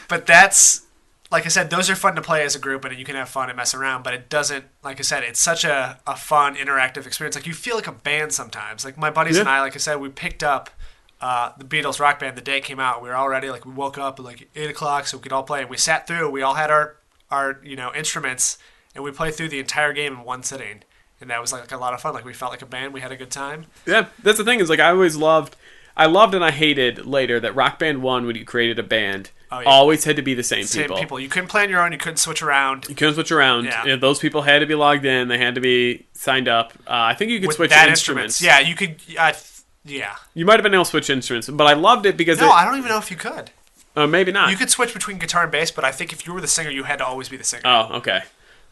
But that's like I said, those are fun to play as a group, and you can have fun and mess around, but it doesn't, like I said, it's such a fun, interactive experience. Like, you feel like a band sometimes. Like, my buddies and I, like I said, we picked up the Beatles Rock Band the day it came out. We were all ready. Like, we woke up at, like, 8 o'clock so we could all play. And we sat through. We all had our instruments, and we played through the entire game in one sitting. And that was, like a lot of fun. Like, we felt like a band. We had a good time. Yeah, that's the thing is, like, I loved and I hated later that Rock Band 1, when you created a band, always had to be the same people. You couldn't play on your own. You couldn't switch around. Yeah. Those people had to be logged in. They had to be signed up. I think you could switch instruments. Yeah, you could. Yeah. You might have been able to switch instruments, but I loved it because... No, I don't even know if you could. Maybe not. You could switch between guitar and bass, but I think if you were the singer, you had to always be the singer. Oh, okay.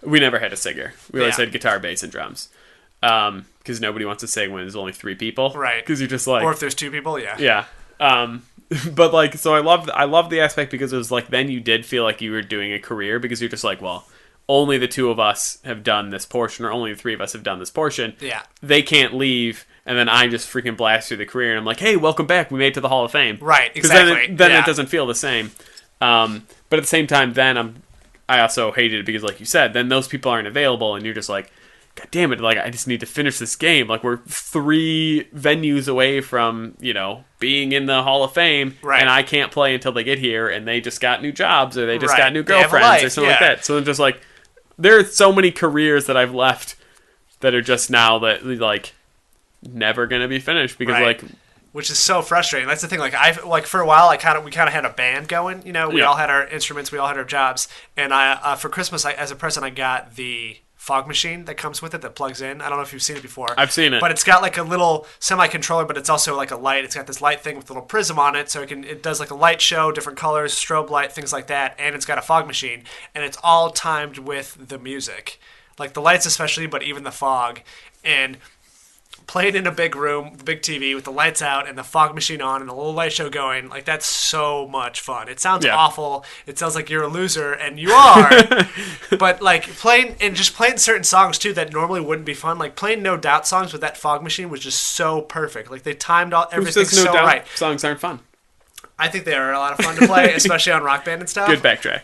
We never had a singer. We always had guitar, bass, and drums. Because nobody wants to sing when there's only 3 people. Right. Because you're just like... Or if there's 2 people, yeah. Yeah. But like, so I love the aspect because it was like, then you did feel like you were doing a career because you're just like, well, only the two of us have done this portion, or only the three of us have done this portion. Yeah. They can't leave, and then I just freaking blast through the career, and I'm like, hey, welcome back. We made it to the Hall of Fame. Right, exactly. Then it doesn't feel the same. But at the same time, then I also hated it because, like you said, then those people aren't available, and you're just like, God damn it, like, I just need to finish this game. Like, we're 3 venues away from, being in the Hall of Fame, right. and I can't play until they get here, and they just got new jobs, or they just got new girlfriends, or something like that. So I'm just like, there are so many careers that I've left that are just now that, like, never going to be finished, because, like... Which is so frustrating. That's the thing. Like for a while, we kind of had a band going. We all had our instruments, we all had our jobs, and I for Christmas, as a present, I got the fog machine that comes with it that plugs in. I don't know if you've seen it before. I've seen it. But it's got like a little semi-controller, but it's also like a light. It's got this light thing with a little prism on it, so it does like a light show, different colors, strobe light, things like that, and it's got a fog machine, and it's all timed with the music. Like the lights especially, but even the fog. And playing in a big room, the big TV with the lights out and the fog machine on and the little light show going, like, that's so much fun. It sounds awful. It sounds like you're a loser, and you are. But like playing certain songs too that normally wouldn't be fun, like playing No Doubt songs with that fog machine was just so perfect. Like they timed everything so No Doubt right. Songs aren't fun. I think they are a lot of fun to play, especially on Rock Band and stuff. Good backtrack.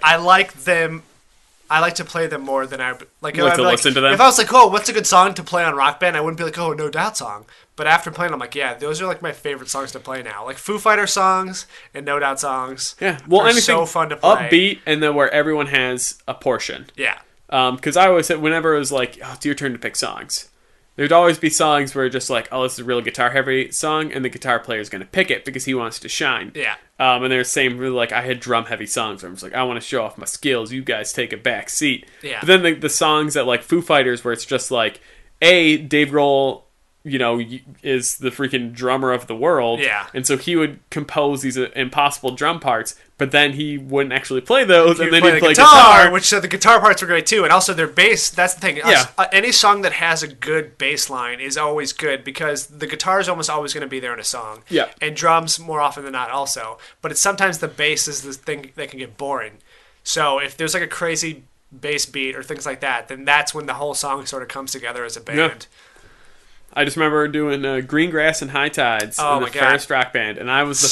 I like to play them more than I like. You like to listen to them? If I was like, oh, what's a good song to play on Rock Band? I wouldn't be like, oh, No Doubt song. But after playing, I'm like, yeah, those are like my favorite songs to play now. Like Foo Fighter songs and No Doubt songs. Yeah, well, are anything so fun to play. Upbeat, and then where everyone has a portion. Yeah. Because I always said, whenever it was like, oh, it's your turn to pick songs, there'd always be songs where just like, oh, this is a real guitar heavy song, and the guitar player is going to pick it because he wants to shine. Yeah. And there's same really like I had drum heavy songs where I'm just like, I want to show off my skills. You guys take a back seat. Yeah. But then the songs that like Foo Fighters, where it's just like, Dave Grohl, is the freaking drummer of the world. Yeah. And so he would compose these impossible drum parts, but then he wouldn't actually play those, and then he'd play guitar. Which the guitar parts were great too, and also their bass. That's the thing. Yeah. Any song that has a good bass line is always good because the guitar is almost always going to be there in a song. Yeah. And drums more often than not also, but it's sometimes the bass is the thing that can get boring. So if there's like a crazy bass beat or things like that, then that's when the whole song sort of comes together as a band. Yeah. I just remember doing Green Grass and High Tides in the first Rock Band, and I was the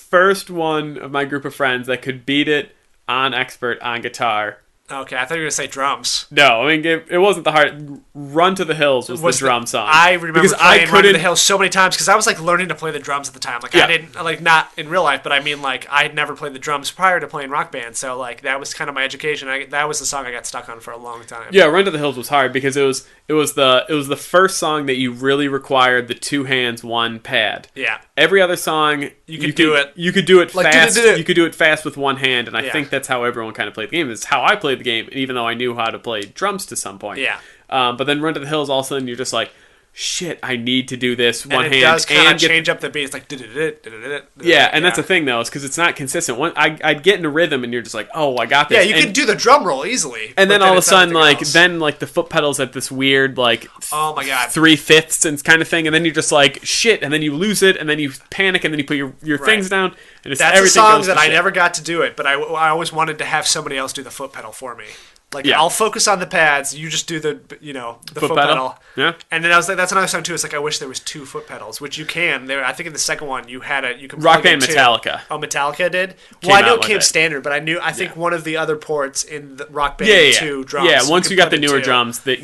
first one of my group of friends that could beat it on expert on guitar. Okay, I thought you were going to say drums. No, I mean, it wasn't the hard... Run to the Hills was the drum song. I remember playing Run to the Hills so many times because I was like learning to play the drums at the time. Like I didn't, like not in real life, but I mean like I had never played the drums prior to playing Rock Band. So like that was kind of my education. That was the song I got stuck on for a long time. Yeah, Run to the Hills was hard because it was the first song that you really required the 2 hands, 1 pad. Yeah. Every other song you could do it. You could do it like, fast. Do it. You could do it fast with 1 hand, and I think that's how everyone kind of played the game. It's how I played the game, even though I knew how to play drums to some point. Yeah. But then Run to the Hills, all of a sudden you're just like, shit, I need to do this one hand. And it does kind of change up the beat. It's like... Yeah, and that's the thing, though, is because it's not consistent. I'd get in a rhythm, and you're just like, oh, I got this. Yeah, you can do the drum roll easily. And then all of a sudden, the foot pedals have this weird, like... Oh, my God. 3/5 and kind of thing, and then you're just like, shit, and then you lose it, and then you panic, and then you put your things down, and that's a song that I never got to do it, but I always wanted to have somebody else do the foot pedal for me. Like, I'll focus on the pads, you just do the foot pedal. Yeah. And then I was like, that's another song too. It's like, I wish there was 2 foot pedals, which you can. I think in the second one, you can Rock Band Metallica. Oh, Metallica did? Well, I know it came standard, but I think one of the other ports in the Rock Band 2 drums. Yeah, once you got the newer drums, but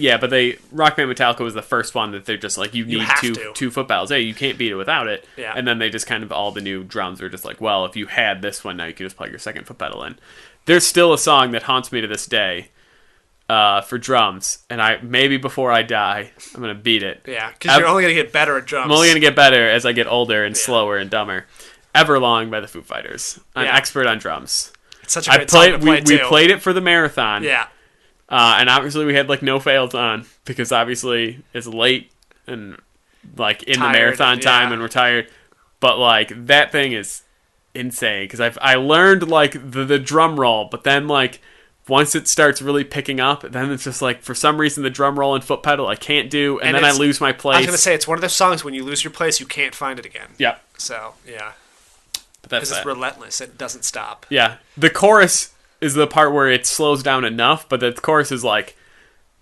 Rock Band Metallica was the first one that they're just like, you need two foot pedals. Hey, you can't beat it without it. Yeah. And then they just kind of, all the new drums are just like, well, if you had this one, now you can just plug your second foot pedal in. There's still a song that haunts me to this day. For drums, and maybe before I die, I'm gonna beat it. Yeah, because you're only gonna get better at drums. I'm only gonna get better as I get older and slower and dumber. Everlong by the Foo Fighters. I'm expert on drums. It's such a great song to play we played it for the marathon. Yeah. And obviously we had like no fails on because obviously it's late and like in the marathon time and we're tired. But like that thing is insane because I learned like the drum roll, but then like. Once it starts really picking up, then it's just like, for some reason, the drum roll and foot pedal I can't do, and then I lose my place. I was going to say, it's one of those songs when you lose your place, you can't find it again. Yep. So, yeah. But that's because it's relentless. It doesn't stop. Yeah. The chorus is the part where it slows down enough, but the chorus is like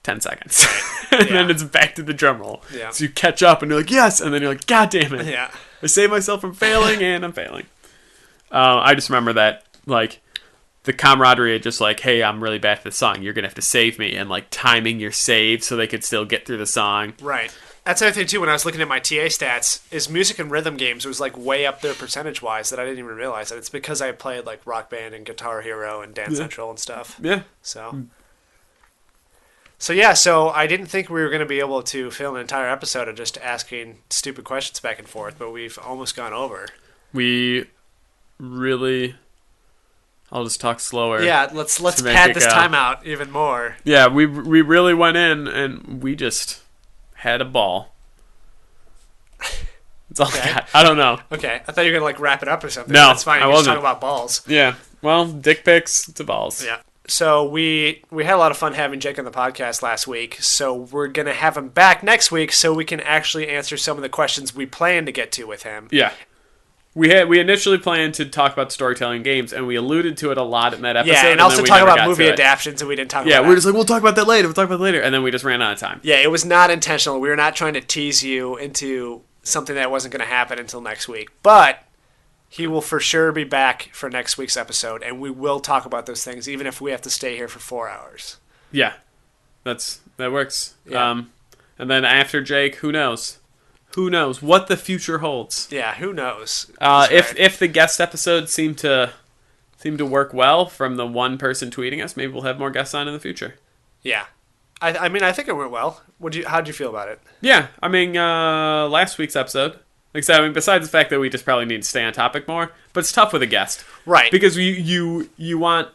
10 seconds. And then it's back to the drum roll. Yeah. So you catch up and you're like, yes! And then you're like, God damn it. Yeah. I saved myself from failing, and I'm failing. I just remember that, like, the camaraderie of just like, hey, I'm really bad at this song. You're going to have to save me. And, like, timing your save so they could still get through the song. Right. That's the other thing, too, when I was looking at my TA stats, is music and rhythm games was, like, way up there percentage-wise that I didn't even realize. And it's because I played, like, Rock Band and Guitar Hero and Dance Central and stuff. Yeah. So I didn't think we were going to be able to fill an entire episode of just asking stupid questions back and forth, but we've almost gone over. We really... I'll just talk slower. Yeah, let's pad this time out even more. Yeah, we really went in, and we just had a ball. That's all I got. I don't know. Okay, I thought you were going to, like, wrap it up or something. No, that's fine. I You're wasn't. just talking about balls. Yeah, well, dick pics to balls. Yeah. So we had a lot of fun having Jake on the podcast last week, so we're going to have him back next week so we can actually answer some of the questions we plan to get to with him. Yeah. We initially planned to talk about storytelling games, and we alluded to it a lot in that episode. Yeah, and also talk about movie adaptions, and we didn't talk about that. Yeah, we were just like, we'll talk about that later, and then we just ran out of time. Yeah, it was not intentional. We were not trying to tease you into something that wasn't going to happen until next week. But he will for sure be back for next week's episode, and we will talk about those things, even if we have to stay here for 4 hours. Yeah, that works. Yeah. And then after Jake, who knows? Who knows what the future holds? Yeah, who knows? If the guest episodes seem to work well from the one person tweeting us, maybe we'll have more guests on in the future. Yeah, I mean, I think it went well. How'd you feel about it? Yeah, I mean, last week's episode, like I said, I mean, besides the fact that we just probably need to stay on topic more, but it's tough with a guest, right? Because you want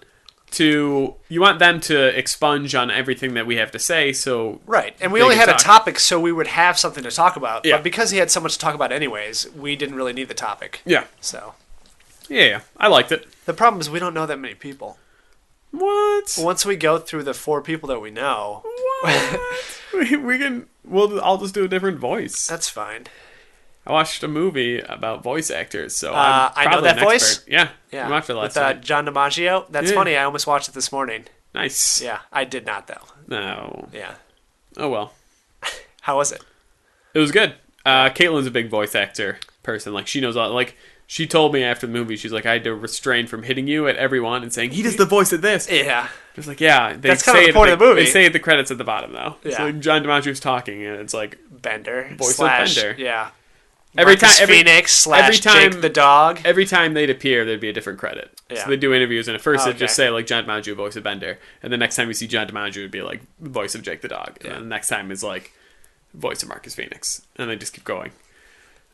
them to expunge on everything that we have to say, so... Right, and we only had a topic so we would have something to talk about, yeah. But because he had so much to talk about anyways, we didn't really need the topic. Yeah. So... Yeah, I liked it. The problem is we don't know that many people. What? Once we go through the 4 people that we know... What? I'll just do a different voice. That's fine. I watched a movie about voice actors, so I know that voice. Yeah, yeah. I watched it last with night. John DiMaggio. That's funny. I almost watched it this morning. Nice. Yeah, I did not though. No. Yeah. Oh well. How was it? It was good. Caitlin's a big voice actor person. Like she knows all. Like she told me after the movie, she's like, I had to refrain from hitting you at everyone and saying he does the voice of this. Yeah. Just like That's kind of the point of the movie. They say the credits at the bottom though. Yeah. So like John DiMaggio's talking and it's like Bender voice / of Bender. Yeah. Every time, Phoenix / Jake the dog. Every time they'd appear, there'd be a different credit. Yeah. So they'd do interviews, and at first it'd just say like John DiMaggio, voice of Bender, and the next time you see John DiMaggio, it'd be like voice of Jake the dog, and then the next time is like voice of Marcus Phoenix, and they just keep going.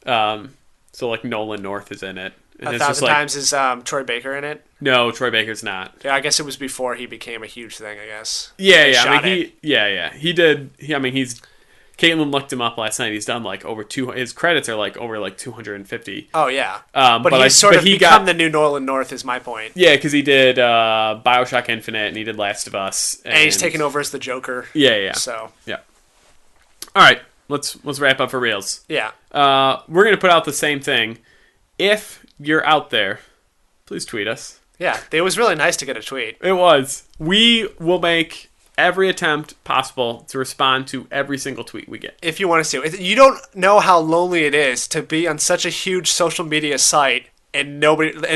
So like Nolan North is in it. And 1,000 times is Troy Baker in it? No, Troy Baker's not. Yeah, I guess it was before he became a huge thing. I guess. Yeah. I mean, he did. He's. Caitlin looked him up last night. He's done like over his credits are like over like 250. Oh yeah, but he's sort of become the new Nolan North. Is my point. Yeah, because he did BioShock Infinite and he did Last of Us, and he's taken over as the Joker. Yeah. So yeah. All right, let's wrap up for reals. Yeah. We're gonna put out the same thing. If you're out there, please tweet us. Yeah, it was really nice to get a tweet. It was. We will make every attempt possible to respond to every single tweet we get. If you want us to. You don't know how lonely it is to be on such a huge social media site and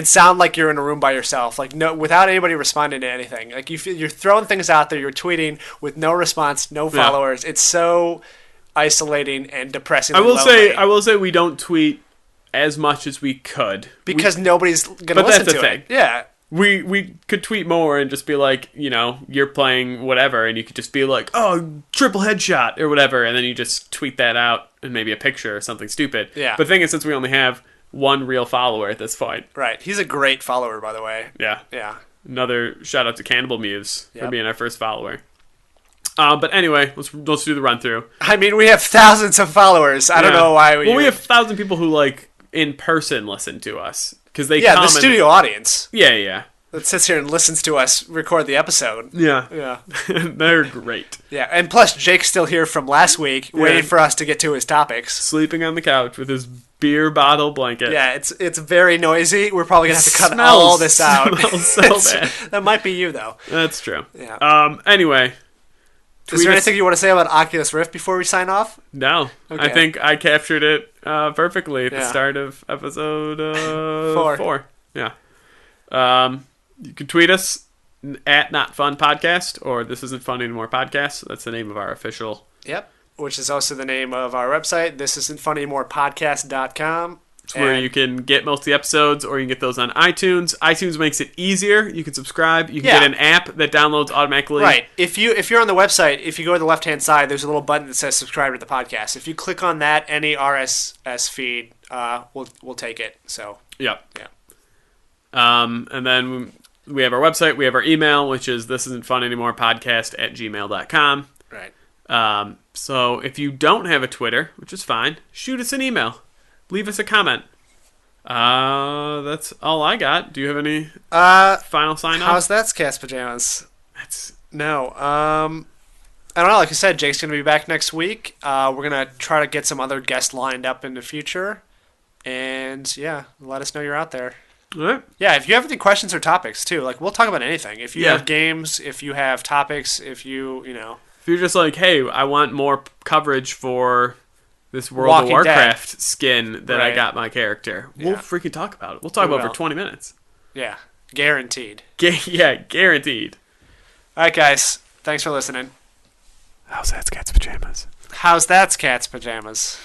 sound like you're in a room by yourself, like without anybody responding to anything. Like you're throwing things out there, you're tweeting with no response, no followers. Yeah. It's so isolating and depressing. I will say we don't tweet as much as we could because nobody's gonna listen to it. Yeah. We could tweet more and just be like, you're playing whatever, and you could just be like, oh, triple headshot or whatever, and then you just tweet that out and maybe a picture or something stupid. Yeah. But the thing is, since we only have one real follower at this point. Right. He's a great follower, by the way. Yeah. Yeah. Another shout out to Cannibal Muse for being our first follower. But anyway, let's do the run through. I mean, we have thousands of followers. I don't know why we have 1,000 people who in person listen to us. Because they the studio audience. Yeah. that sits here and listens to us record the episode. Yeah. Yeah. They're great. Yeah, and plus Jake's still here from last week, waiting for us to get to his topics. Sleeping on the couch with his beer bottle blanket. Yeah, it's very noisy. We're probably going to have to cut all this out. Smells so bad. That might be you, though. That's true. Yeah. Anyway. Is there anything you want to say about Oculus Rift before we sign off? No. Okay. I think I captured it perfectly at the start of episode 4. Yeah. You can tweet us at Not Fun Podcast or This Isn't Fun Anymore Podcast. That's the name of our official. Yep. Which is also the name of our website, thisisn'tfunanymorepodcast.com. It's where you can get most of the episodes, or you can get those on iTunes. iTunes makes it easier. You can subscribe. You can get an app that downloads automatically. Right. If you're on the website, if you go to the left-hand side, there's a little button that says subscribe to the podcast. If you click on that, any RSS feed, we'll take it. So. Yep. Yeah. And then we have our website. We have our email, which is thisisn'tfunanymorepodcast@gmail.com. Right. So if you don't have a Twitter, which is fine, shoot us an email. Leave us a comment. That's all I got. Do you have any final sign-off? How's that, Cat's Pajamas? No. I don't know. Like I said, Jake's going to be back next week. We're going to try to get some other guests lined up in the future. And, yeah, let us know you're out there. All right. Yeah, if you have any questions or topics, too, like, we'll talk about anything. If you have games, if you have topics, if you're just like, hey, I want more coverage for this World Walking of Warcraft Dead skin that I got my character. We'll freaking talk about it. We'll talk about it for 20 minutes. Yeah, guaranteed. Guaranteed. All right, guys. Thanks for listening. How's that, Cat's Pajamas? How's that, Cat's Pajamas?